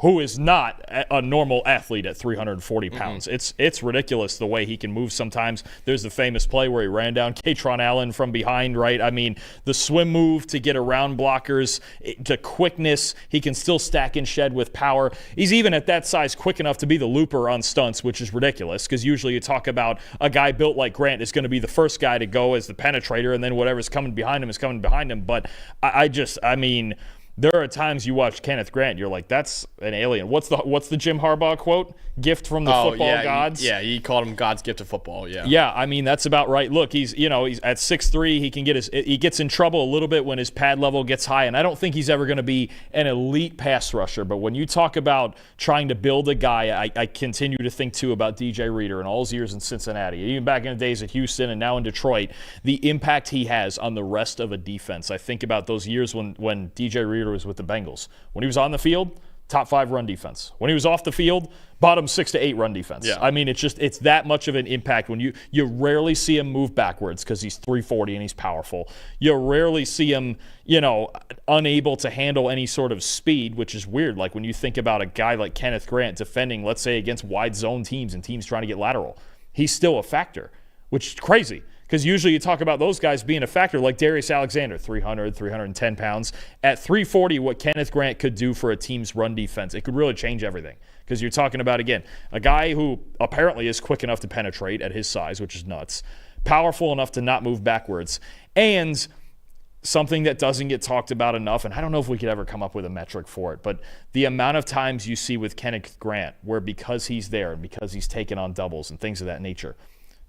who is not a normal athlete at 340 pounds. It's ridiculous the way he can move sometimes. There's the famous play where he ran down Katron Allen from behind, right? I mean, the swim move to get around blockers, to quickness, he can still stack and shed with power. He's even at that size quick enough to be the looper on stunts, which is ridiculous because usually you talk about a guy built like Grant is going to be the first guy to go as the penetrator, and then whatever's coming behind him is coming behind him. But I mean, there are times you watch Kenneth Grant, you're like, that's an alien. What's the Jim Harbaugh quote? Gift from the football gods? He called him God's gift to football, yeah. Yeah, I mean, that's about right. Look, he's at 6'3", he gets in trouble a little bit when his pad level gets high, and I don't think he's ever going to be an elite pass rusher, but when you talk about trying to build a guy, I continue to think, too, about DJ Reader and all his years in Cincinnati, even back in the days at Houston and now in Detroit, the impact he has on the rest of a defense. I think about those years when DJ Reader was with the Bengals. When he was on the field, top 5 run defense. When he was off the field, bottom 6 to 8 run defense. Yeah. I mean, it's that much of an impact. When you rarely see him move backwards because he's 340 and he's powerful. You rarely see him, unable to handle any sort of speed, which is weird. Like when you think about a guy like Kenneth Grant defending, let's say, against wide zone teams and teams trying to get lateral, he's still a factor, which is crazy. Because usually you talk about those guys being a factor, like Darius Alexander, 300, 310 pounds. At 340, what Kenneth Grant could do for a team's run defense, it could really change everything. Because you're talking about, again, a guy who apparently is quick enough to penetrate at his size, which is nuts, powerful enough to not move backwards, and something that doesn't get talked about enough, and I don't know if we could ever come up with a metric for it, but the amount of times you see with Kenneth Grant where because he's there and because he's taken on doubles and things of that nature,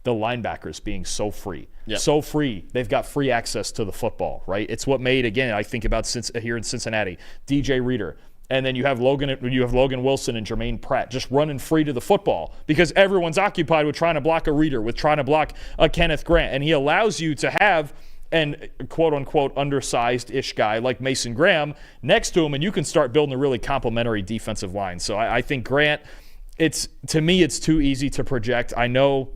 the linebackers being so free. Yep. So free. They've got free access to the football, right? It's what made, again, I think about here in Cincinnati, DJ Reader. And then you have Logan Wilson and Jermaine Pratt just running free to the football because everyone's occupied with trying to block a Reader, with trying to block a Kenneth Grant. And he allows you to have an quote-unquote undersized-ish guy like Mason Graham next to him, and you can start building a really complementary defensive line. So I think Grant, to me, it's too easy to project. I know,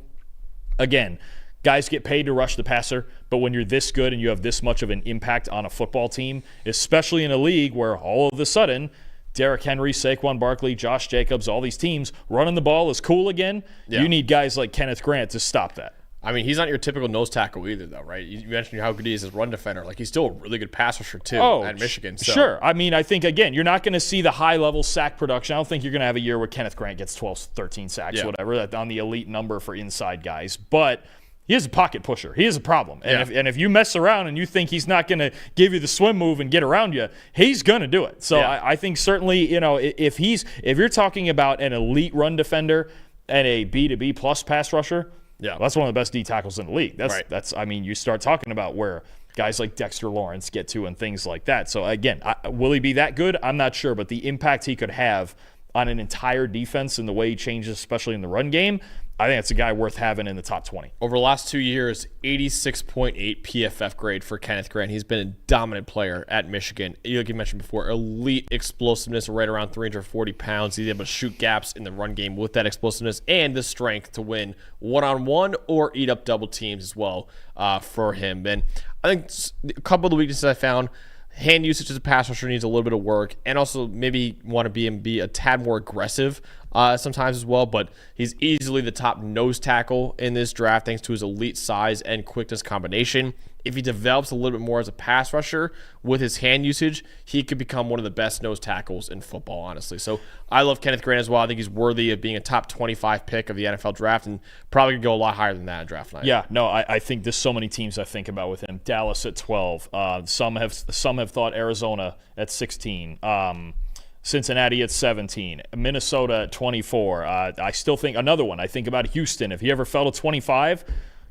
again, guys get paid to rush the passer, but when you're this good and you have this much of an impact on a football team, especially in a league where all of a sudden Derrick Henry, Saquon Barkley, Josh Jacobs, all these teams running the ball is cool again, you need guys like Kenneth Grant to stop that. I mean, he's not your typical nose tackle either, though, right? You mentioned how good he is as a run defender. Like, he's still a really good pass rusher, too, at Michigan. So. Sure. I mean, I think, again, you're not going to see the high-level sack production. I don't think you're going to have a year where Kenneth Grant gets 12, 13 sacks, whatever, that's on the elite number for inside guys. But he is a pocket pusher. He is a problem. And if you mess around and you think he's not going to give you the swim move and get around you, he's going to do it. So I think certainly, if you're talking about an elite run defender and a B to B plus pass rusher, that's one of the best D tackles in the league. That's I mean, you start talking about where guys like Dexter Lawrence get to and things like that. So again, will he be that good? I'm not sure, but the impact he could have on an entire defense and the way he changes, especially in the run game, I think it's a guy worth having in the top 20. Over the last 2 years, 86.8 PFF grade for Kenneth Grant. He's been a dominant player at Michigan. Like you mentioned before, elite explosiveness, right around 340 pounds. He's able to shoot gaps in the run game with that explosiveness and the strength to win one-on-one or eat up double teams as well for him. And I think a couple of the weaknesses I found, hand usage as a pass rusher needs a little bit of work, and also maybe want to be a tad more aggressive sometimes as well, but he's easily the top nose tackle in this draft thanks to his elite size and quickness combination. If he develops a little bit more as a pass rusher with his hand usage, he could become one of the best nose tackles in football, honestly. So I love Kenneth Grant as well. I think he's worthy of being a top 25 pick of the NFL draft and probably could go a lot higher than that in draft night. Yeah, no, I think there's so many teams I think about with him. Dallas at 12. Some have thought Arizona at 16. Cincinnati at 17, Minnesota at 24. I still think another one. I think about Houston. If he ever fell to 25,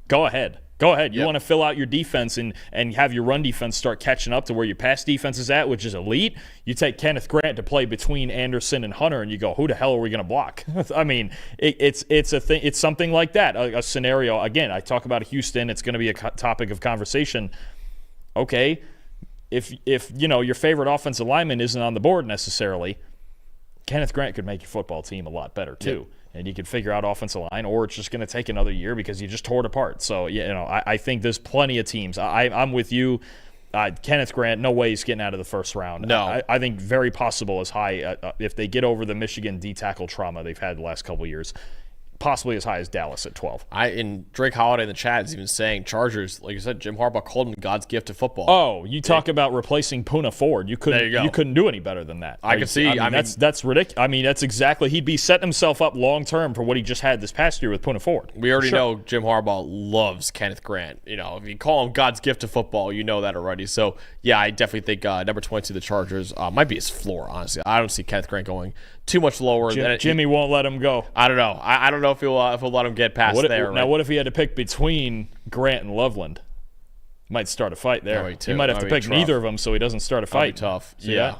go ahead. Go ahead. You want to fill out your defense and have your run defense start catching up to where your pass defense is at, which is elite. You take Kenneth Grant to play between Anderson and Hunter, and you go, who the hell are we going to block? I mean, it's a thing. It's something like that. A scenario. Again, I talk about Houston. It's going to be a topic of conversation. Okay. If your favorite offensive lineman isn't on the board necessarily, Kenneth Grant could make your football team a lot better too. Yep. And you could figure out offensive line, or it's just going to take another year because you just tore it apart. So, I think there's plenty of teams. I'm with you. Kenneth Grant, no way he's getting out of the first round. No. I think very possible as high, if they get over the Michigan D-tackle trauma they've had the last couple of years, possibly as high as Dallas at 12. And Drake Holiday in the chat is even saying Chargers, like you said, Jim Harbaugh called him God's gift to football. Oh, you talk about replacing Poona Ford. You couldn't do any better than that. I can see. I mean, that's ridiculous. I mean, that's exactly. He'd be setting himself up long term for what he just had this past year with Poona Ford. We already know Jim Harbaugh loves Kenneth Grant. You know, if you call him God's gift to football, you know that already. So yeah, I definitely think number 22, the Chargers, might be his floor. Honestly, I don't see Kenneth Grant going too much lower. Jimmy won't let him go. I don't know. I don't know if he'll let him get past there. Now, what if he had to pick between Grant and Loveland? Might start a fight there. He might have to pick neither of them so he doesn't start a fight. That'd be tough. So, yeah.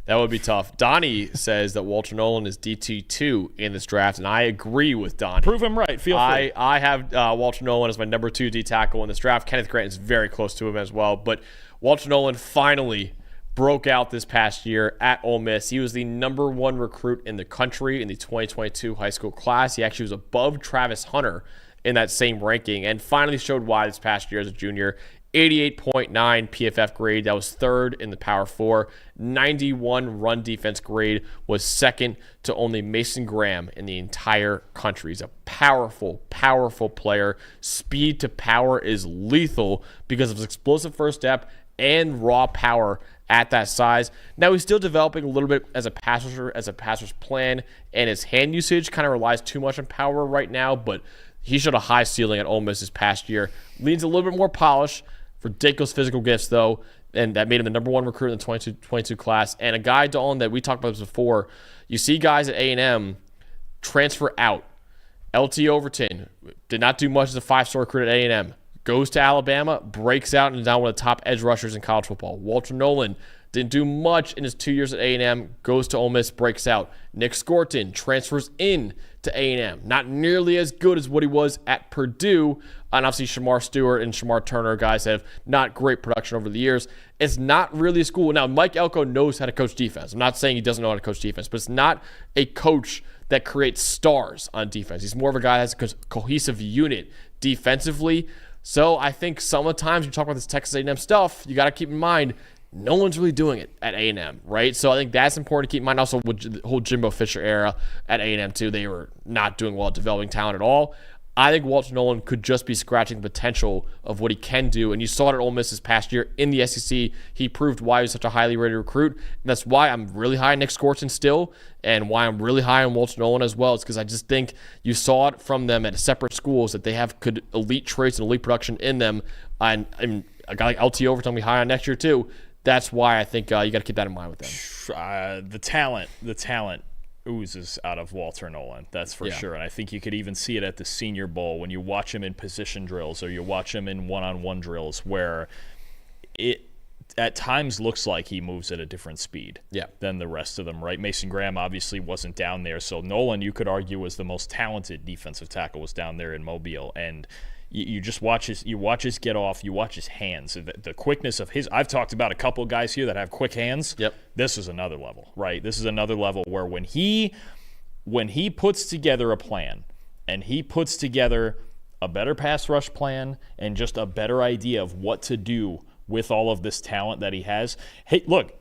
That would be tough. Donnie says that Walter Nolen is DT2 in this draft, and I agree with Donnie. Prove him right. Feel free. I have Walter Nolen as my number 2 D tackle in this draft. Kenneth Grant is very close to him as well, but Walter Nolen finally broke out this past year at Ole Miss. He was the number 1 recruit in the country in the 2022 high school class. He actually was above Travis Hunter in that same ranking, and finally showed why this past year as a junior. 88.9 PFF grade. That was 3rd in the Power 4. 91 run defense grade, was 2nd to only Mason Graham in the entire country. He's a powerful, powerful player. Speed to power is lethal because of his explosive first step and raw power at that size. Now he's still developing a little bit as a passer's plan, and his hand usage kind of relies too much on power right now, but he showed a high ceiling at Ole Miss this past year. Leans a little bit more polish. Ridiculous physical gifts, though, and that made him the number 1 recruit in the 22 class. And a guy, Dalton, that we talked about this before, you see guys at A&M transfer out. LT Overton did not do much as a 5-star recruit at A&M. Goes to Alabama, breaks out, and is now one of the top edge rushers in college football. Walter Nolen didn't do much in his 2 years at A&M, goes to Ole Miss, breaks out. Nick Scorton transfers in to A&M. Not nearly as good as what he was at Purdue. And obviously Shamar Stewart and Shamar Turner, guys have not great production over the years. It's not really a school. Now, Mike Elko knows how to coach defense. I'm not saying he doesn't know how to coach defense, but it's not a coach that creates stars on defense. He's more of a guy that has a cohesive unit defensively. So I think some of the times you talk about this Texas A&M stuff, you got to keep in mind, no one's really doing it at A&M, right? So I think that's important to keep in mind. Also, with the whole Jimbo Fisher era at A&M, too, they were not doing well at developing talent at all. I think Walter Nolen could just be scratching the potential of what he can do. And you saw it at Ole Miss this past year in the SEC. He proved why he was such a highly rated recruit. And that's why I'm really high on Nick Scorton still, and why I'm really high on Walter Nolen as well. It's because I just think you saw it from them at separate schools that they have elite traits and elite production in them. And a guy like LT Overton will be high on next year too. That's why I think you got to keep that in mind with them. The talent oozes out of Walter Nolen, that's for sure. And I think you could even see it at the Senior Bowl when you watch him in position drills or you watch him in one-on-one drills, where it at times looks like he moves at a different speed than the rest of them, right? Mason Graham obviously wasn't down there, so Nolen, you could argue, was the most talented defensive tackle, was down there in Mobile. And you just watch his get off, you watch his hands, the quickness of his. I've talked about a couple guys here that have quick hands. Yep. This is another level, right? This is another level where when he puts together a plan and he puts together a better pass rush plan and just a better idea of what to do with all of this talent that he has. Hey, look,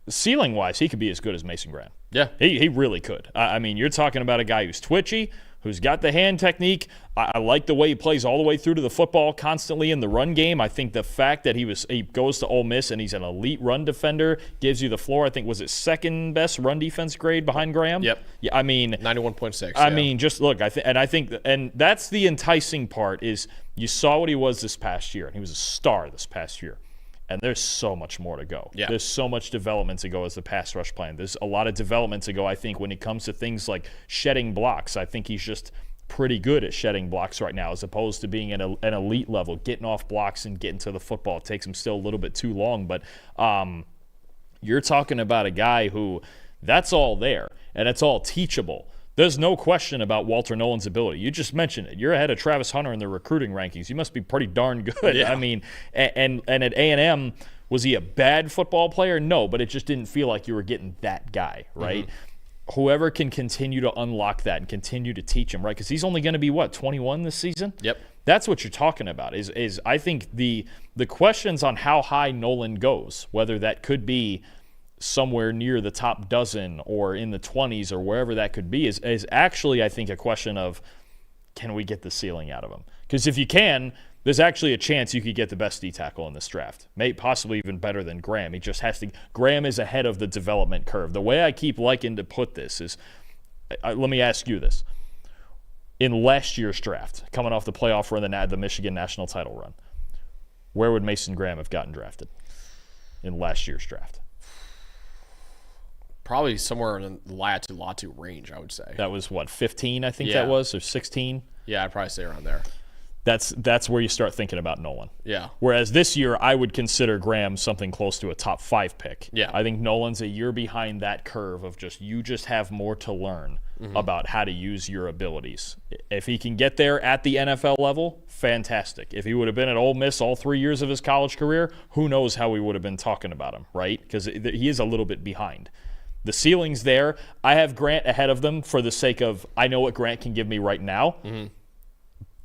ceiling wise, he could be as good as Mason Graham. Yeah, he really could. I mean, you're talking about a guy who's twitchy, who's got the hand technique. I like the way he plays all the way through to the football constantly in the run game. I think the fact that he goes to Ole Miss and he's an elite run defender gives you the floor. I think, was it second best run defense grade behind Graham? Yep. Yeah, I mean 91.6. I mean, just look, I think that's the enticing part is you saw what he was this past year, and he was a star this past year. And there's so much more to go. Yeah. There's so much development to go as the pass rush plan. There's a lot of development to go, I think, when it comes to things like shedding blocks. I think he's just pretty good at shedding blocks right now, as opposed to being at an elite level, getting off blocks and getting to the football. It takes him still a little bit too long. But you're talking about a guy who, that's all there, and it's all teachable. There's no question about Walter Nolen's ability. You just mentioned it. You're ahead of Travis Hunter in the recruiting rankings. You must be pretty darn good. Yeah. I mean, and at A&M, was he a bad football player? No, but it just didn't feel like you were getting that guy, right? Mm-hmm. Whoever can continue to unlock that and continue to teach him, right? Because he's only going to be, 21 this season? Yep. That's what you're talking about. Is I think the questions on how high Nolen goes, whether that could be somewhere near the top dozen or in the 20s or wherever that could be, is actually, I think, a question of, can we get the ceiling out of him? Because if you can, there's actually a chance you could get the best D tackle in this draft. Possibly even better than Graham. He just has to. Graham is ahead of the development curve. The way I keep liking to put this is, let me ask you this. In last year's draft, coming off the playoff run, the Michigan national title run, where would Mason Graham have gotten drafted in last year's draft? Probably somewhere in the Latu range, I would say. That was, 15, I think that was, or 16? Yeah, I'd probably say around there. That's where you start thinking about Nolen. Yeah. Whereas this year, I would consider Graham something close to a top 5 pick. Yeah. I think Nolen's a year behind that curve of you just have more to learn about how to use your abilities. If he can get there at the NFL level, fantastic. If he would have been at Ole Miss all 3 years of his college career, who knows how we would have been talking about him, right? Because he is a little bit behind. The ceiling's there. I have Grant ahead of them for the sake of I know what Grant can give me right now.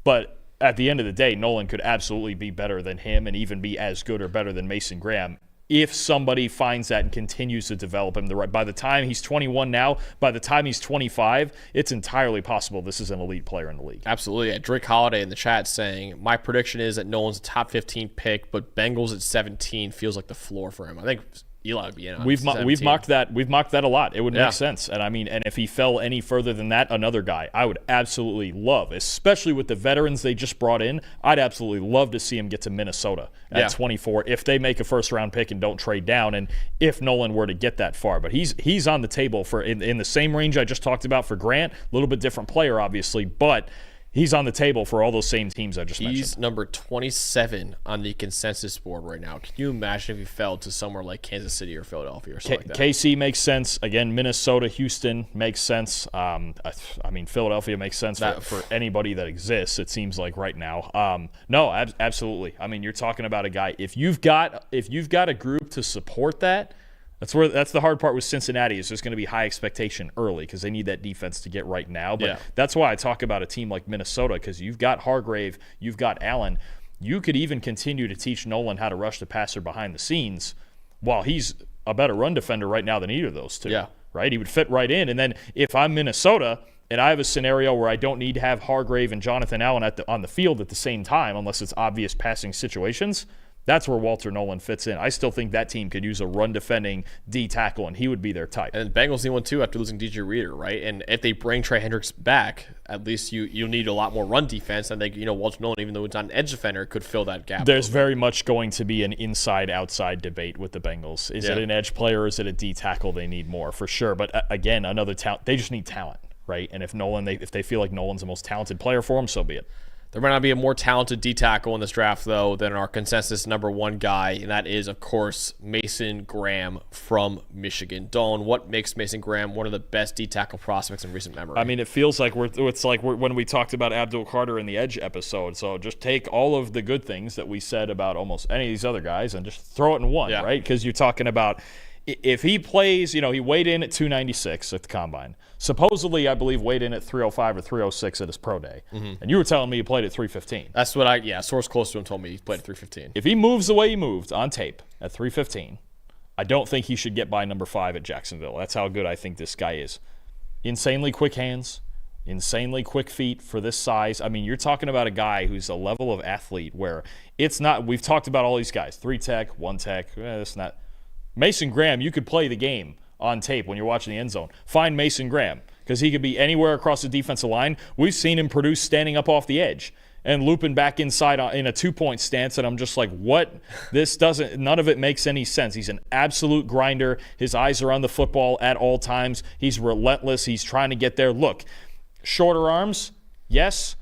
But at the end of the day, Nolen could absolutely be better than him and even be as good or better than Mason Graham if somebody finds that and continues to develop him. By the time he's 21 now, by the time he's 25, it's entirely possible this is an elite player in the league. Absolutely. Drake Holiday in the chat saying, my prediction is that Nolen's a top 15 pick, but Bengals at 17 feels like the floor for him. I think Eli would be in on We've mocked that. We've mocked that a lot. It would make sense. And I mean, and if he fell any further than that, another guy I would absolutely love, especially with the veterans they just brought in. I'd absolutely love to see him get to Minnesota at 24 if they make a first-round pick and don't trade down, and if Nolen were to get that far. But he's on the table for in the same range I just talked about for Grant. A little bit different player, obviously, but he's on the table for all those same teams I just mentioned. He's number 27 on the consensus board right now. Can you imagine if he fell to somewhere like Kansas City or Philadelphia or something like that? KC makes sense. Again, Minnesota, Houston makes sense. I mean, Philadelphia makes sense for anybody that exists, it seems like right now. No, absolutely. I mean, you're talking about a guy. If you've got a group to support that, that's the hard part with Cincinnati is there's going to be high expectation early because they need that defense to get right now. But that's why I talk about a team like Minnesota because you've got Hargrave, you've got Allen. You could even continue to teach Nolen how to rush the passer behind the scenes while he's a better run defender right now than either of those two. Yeah. Right? He would fit right in. And then if I'm Minnesota and I have a scenario where I don't need to have Hargrave and Jonathan Allen on the field at the same time unless it's obvious passing situations, that's where Walter Nolen fits in. I still think that team could use a run-defending D tackle, and he would be their type. And the Bengals need one, too, after losing DJ Reader, right? And if they bring Trey Hendricks back, at least you need a lot more run defense. I think, Walter Nolen, even though it's not an edge defender, could fill that gap. There's very much going to be an inside-outside debate with the Bengals. Is it an edge player or is it a D tackle they need more? For sure. But, again, another talent. They just need talent, right? And if they feel like Nolen's the most talented player for them, so be it. There might not be a more talented D tackle in this draft, though, than our consensus number one guy, and that is, of course, Mason Graham from Michigan. Dalton, what makes Mason Graham one of the best D tackle prospects in recent memory? I mean, it feels like it's like when we talked about Abdul Carter in the Edge episode. So just take all of the good things that we said about almost any of these other guys and just throw it in one, right? Because you're talking about if he plays, he weighed in at 296 at the Combine. Supposedly, I believe, weighed in at 305 or 306 at his pro day. And you were telling me he played at 315. That's what source close to him told me he played at 315. If he moves the way he moved on tape at 315, I don't think he should get by number 5 at Jacksonville. That's how good I think this guy is. Insanely quick hands, insanely quick feet for this size. I mean, you're talking about a guy who's a level of athlete where it's not, we've talked about all these guys, 3 tech, 1 tech, it's not. Mason Graham, you could play the game on tape when you're watching the end zone. Find Mason Graham because he could be anywhere across the defensive line. We've seen him produce standing up off the edge and looping back inside in a 2-point stance, and I'm just like, what? None of it makes any sense. He's an absolute grinder. His eyes are on the football at all times. He's relentless. He's trying to get there. Look, shorter arms, yes.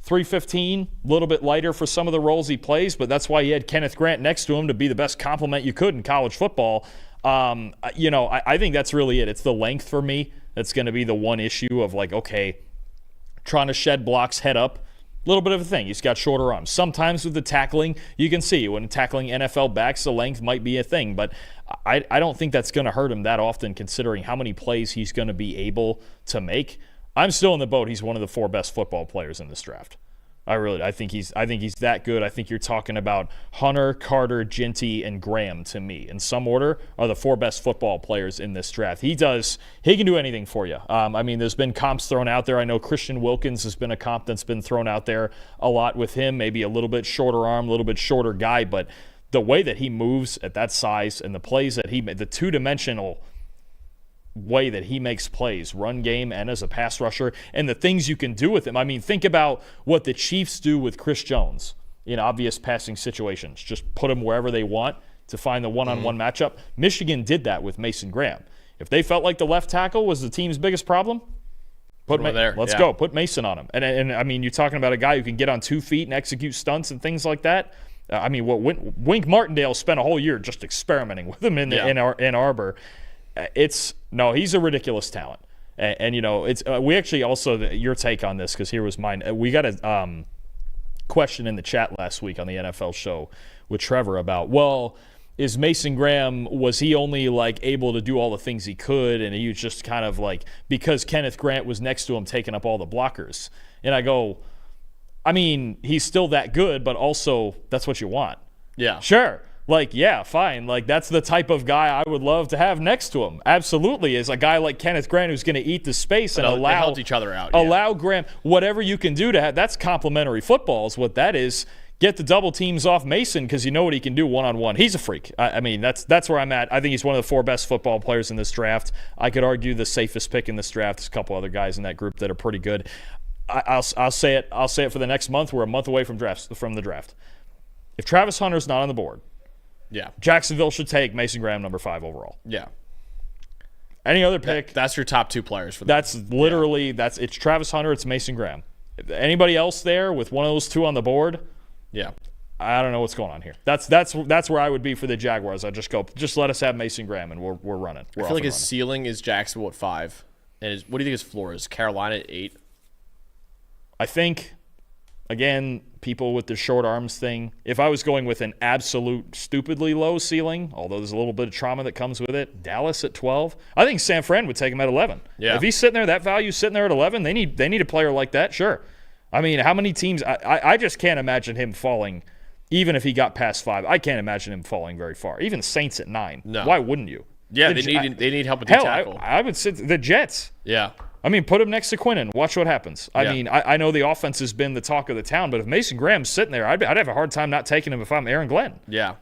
315, a little bit lighter for some of the roles he plays, but that's why he had Kenneth Grant next to him to be the best complement you could in college football. I think that's really it. It's the length for me that's going to be the one issue of like, okay, trying to shed blocks head up, a little bit of a thing. He's got shorter arms. Sometimes with the tackling, you can see when tackling NFL backs, the length might be a thing, but I don't think that's going to hurt him that often considering how many plays he's going to be able to make. I'm still in the boat. He's one of the 4 best football players in this draft. I think he's that good. I think you're talking about Hunter, Carter, Ginty, and Graham, to me, in some order, are the 4 best football players in this draft. He can do anything for you. I mean, there's been comps thrown out there. I know Christian Wilkins has been a comp that's been thrown out there a lot with him, maybe a little bit shorter arm, a little bit shorter guy, but the way that he moves at that size and the plays that the two-dimensional way that he makes plays, run game and as a pass rusher, and the things you can do with him. I mean, think about what the Chiefs do with Chris Jones in obvious passing situations. Just put him wherever they want to find the one-on-one matchup. Michigan did that with Mason Graham. If they felt like the left tackle was the team's biggest problem, let's go. Put Mason on him. And I mean, you're talking about a guy who can get on 2 feet and execute stunts and things like that. I mean, Wink Martindale spent a whole year just experimenting with him in Ann Arbor. He's a ridiculous talent. And you know, we actually also, your take on this, because here was mine. We got a question in the chat last week on the NFL show with Trevor about, is Mason Graham, was he only like able to do all the things he could, and he was just kind of like, because Kenneth Grant was next to him taking up all the blockers? And I go, I mean, he's still that good, but also that's what you want. Yeah. Sure. Like, yeah, fine. Like, that's the type of guy I would love to have next to him. Absolutely. Is a guy like Kenneth Grant who's going to eat the space and allow help each other out. Allow Graham, whatever you can do to have, that's complementary football is what that is. Get the double teams off Mason because you know what he can do one-on-one. He's a freak. I mean, that's where I'm at. I think he's one of the 4 best football players in this draft. I could argue the safest pick in this draft. There's a couple other guys in that group that are pretty good. I'll say it. I'll say it for the next month. We're a month away from the draft. If Travis Hunter's not on the board, Jacksonville should take Mason Graham number 5 overall. Yeah. Any other pick? That's your top 2 players for that. That's literally it's Travis Hunter, it's Mason Graham. Anybody else there with one of those 2 on the board? Yeah. I don't know what's going on here. That's where I would be for the Jaguars. I'd just go, just let us have Mason Graham and we're running. I feel like his ceiling is Jacksonville at 5. And what do you think his floor is? Carolina at 8? I think, again, people with the short arms thing, if I was going with an absolute stupidly low ceiling, although there's a little bit of trauma that comes with it, Dallas at 12. I think San Fran would take him at 11. Yeah. If he's sitting there, that value's sitting there at 11, they need a player like that, sure. I mean, how many teams? I just can't imagine him falling, even if he got past 5. I can't imagine him falling very far. Even Saints at 9. No. Why wouldn't you? Yeah, they need help with the tackle. I would sit the Jets. Yeah. I mean, put him next to Quinnen. Watch what happens. I mean, I know the offense has been the talk of the town, but if Mason Graham's sitting there, I'd have a hard time not taking him if I'm Aaron Glenn. Yeah.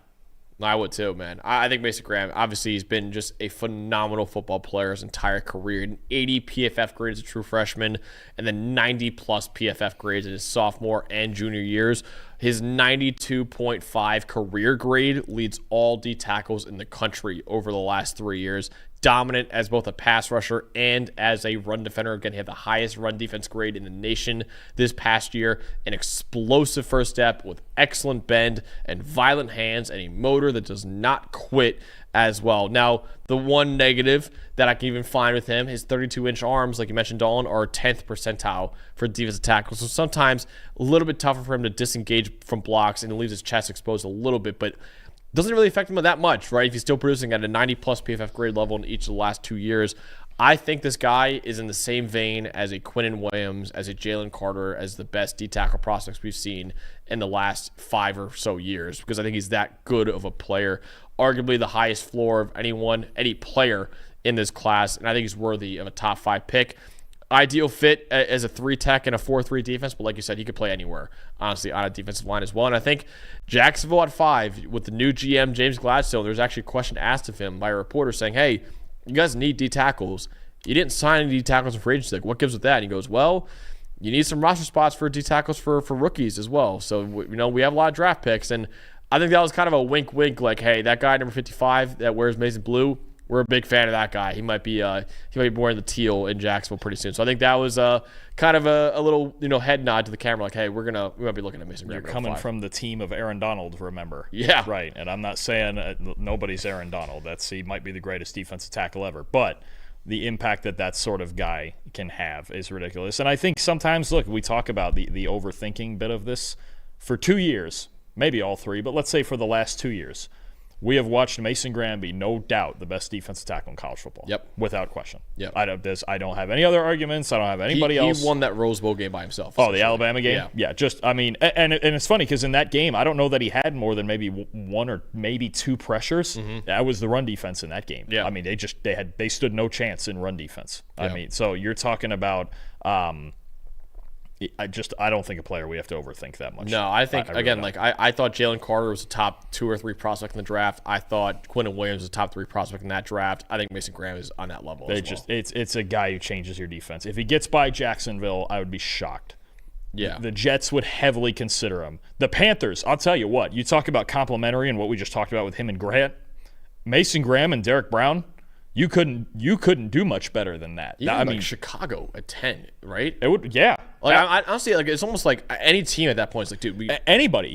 I would too, man. I think Mason Graham, obviously, he's been just a phenomenal football player his entire career. An 80 PFF grade as a true freshman, and then 90-plus PFF grades in his sophomore and junior years. His 92.5 career grade leads all D tackles in the country over the last 3 years. Dominant as both a pass rusher and as a run defender. Again, he had the highest run defense grade in the nation this past year. An explosive first step with excellent bend and violent hands and a motor that does not quit as well. Now, the one negative that I can even find with him, his 32-inch arms, like you mentioned, Dalton, are 10th percentile for defensive tackles. So sometimes a little bit tougher for him to disengage from blocks and it leaves his chest exposed a little bit, but doesn't really affect him that much, right? If he's still producing at a 90-plus PFF grade level in each of the last 2 years. I think this guy is in the same vein as a Quinnen Williams, as a Jalen Carter, as the best D-tackle prospects we've seen in the last 5 or so years, because I think he's that good of a player. Arguably the highest floor of any player in this class, and I think he's worthy of a top 5 pick. Ideal fit as a 3-tech and a 4-3 defense, but like you said, he could play anywhere, honestly, on a defensive line as well. And I think Jacksonville at 5, with the new GM, James Gladstone, there's actually a question asked of him by a reporter saying, hey, you guys need D-tackles. You didn't sign any D-tackles in free agency. Like, what gives with that? And he goes, well, you need some roster spots for D-tackles for rookies as well. So, we have a lot of draft picks. And I think that was kind of a wink-wink, like, hey, that guy, number 55, that wears Mason Blue, we're a big fan of that guy. He might be wearing the teal in Jacksonville pretty soon. So I think that was kind of a little head nod to the camera, like, hey, we might be looking at Mason Graham. You're coming from the team of Aaron Donald, remember? Yeah, right. And I'm not saying nobody's Aaron Donald. He might be the greatest defensive tackle ever, but the impact that sort of guy can have is ridiculous. And I think sometimes, look, we talk about the overthinking bit of this for 2 years, maybe all 3, but let's say for the last 2 years. we have watched Mason Graham be, no doubt, the best defensive tackle in college football. Yep. Without question. Yep. I don't have any other arguments. I don't have anybody else. He won that Rose Bowl game by himself. Oh, the Alabama game? Yeah. And it's funny because in that game, I don't know that he had more than maybe one or maybe two pressures. Mm-hmm. That was the run defense in that game. Yeah. I mean, they stood no chance in run defense. Yeah. I mean, so you're talking about I don't think a player we have to overthink that much. No, I think, I thought Jalen Carter was a top 2 or 3 prospect in the draft. I thought Quinton Williams was a top 3 prospect in that draft. I think Mason Graham is on that level as well. It's a guy who changes your defense. If he gets by Jacksonville, I would be shocked. Yeah. The Jets would heavily consider him. The Panthers, I'll tell you what, you talk about complimentary and what we just talked about with him and Grant. Mason Graham and Derrick Brown, you couldn't do much better than that. Even I mean, Chicago at 10, right? It would, yeah. I honestly, it's almost like any team at that point is like, dude, anybody.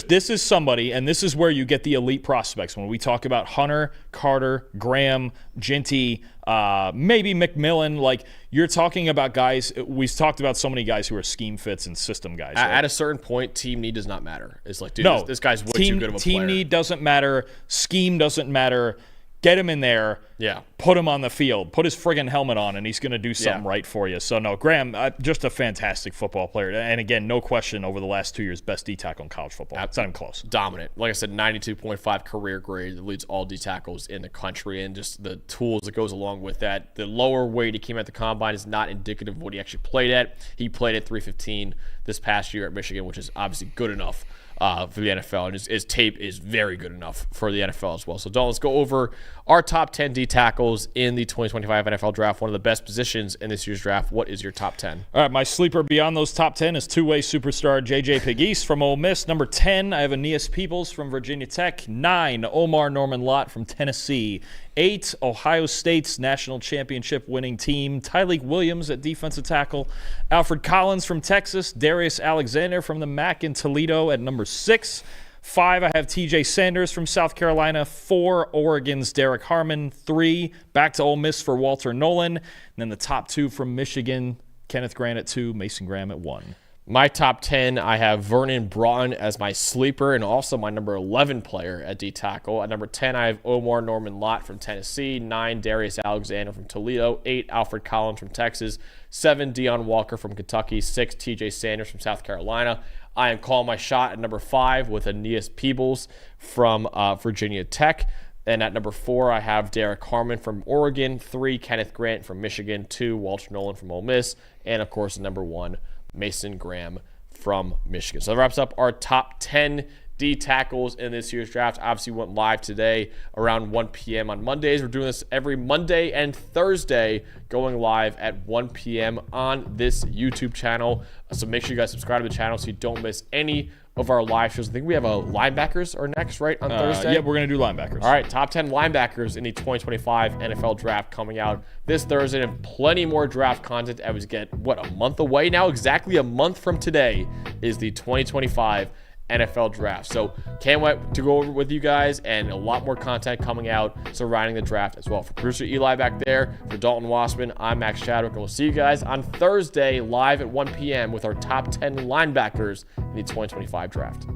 This is somebody, and this is where you get the elite prospects. When we talk about Hunter, Carter, Graham, Ginty, maybe McMillan, like you're talking about guys. We've talked about so many guys who are scheme fits and system guys. Right? At a certain point, team need does not matter. It's like, dude, this guy's way too good of a player. Team need doesn't matter. Scheme doesn't matter. Get him in there. Yeah. Put him on the field. Put his friggin' helmet on, and he's going to do something right for you. So, no, Graham, just a fantastic football player. And, again, no question, over the last 2 years, best D tackle in college football. It's not even close. Dominant. Like I said, 92.5 career grade that leads all D tackles in the country, and just the tools that goes along with that. The lower weight he came at the combine is not indicative of what he actually played at. He played at 315 this past year at Michigan, which is obviously good enough for the NFL, and his tape is very good enough for the NFL as well. So, Dalton, let's go over our top 10 D tackles in the 2025 NFL Draft, one of the best positions in this year's draft. What is your top 10? All right, my sleeper beyond those top 10 is two-way superstar J.J. Pegues from Ole Miss. Number 10, I have Aeneas Peebles from Virginia Tech. 9, Omarr Norman-Lott from Tennessee. 8, Ohio State's national championship winning team, Tyleik Williams at defensive tackle. Alfred Collins from Texas. Darius Alexander from the MAC in Toledo at number 6. 5, I have TJ Sanders from South Carolina. 4, Oregon's Derrick Harmon. 3, back to Ole Miss for Walter Nolen. And then the top 2 from Michigan, Kenneth Grant at 2, Mason Graham at 1. My top 10, I have Vernon Broughton as my sleeper and also my number 11 player at D tackle. At number 10, I have Omarr Norman-Lott from Tennessee. 9, Darius Alexander from Toledo. 8, Alfred Collins from Texas. 7, Deone Walker from Kentucky. 6, TJ Sanders from South Carolina. I am calling my shot at number 5 with Aeneas Peebles from Virginia Tech. And at number 4, I have Derrick Harmon from Oregon. 3, Kenneth Grant from Michigan. 2, Walter Nolen from Ole Miss. And, of course, number 1, Mason Graham from Michigan. So that wraps up our top 10 D tackles in this year's draft. Obviously, we went live today around 1 p.m. on Mondays. We're doing this every Monday and Thursday, going live at 1 p.m. on this YouTube channel. So make sure you guys subscribe to the channel so you don't miss any of our live shows. I think we have a linebackers are next, right, on Thursday? Yeah, we're going to do linebackers. All right, top 10 linebackers in the 2025 NFL Draft coming out this Thursday, and plenty more draft content as we get, a month away now? Exactly a month from today is the 2025 NFL Draft. So can't wait to go over with you guys, and a lot more content coming out surrounding the draft as well. For producer Eli back there, for Dalton Wassman, I'm Max Chadwick, and we'll see you guys on Thursday live at 1 p.m. with our top 10 linebackers in the 2025 draft.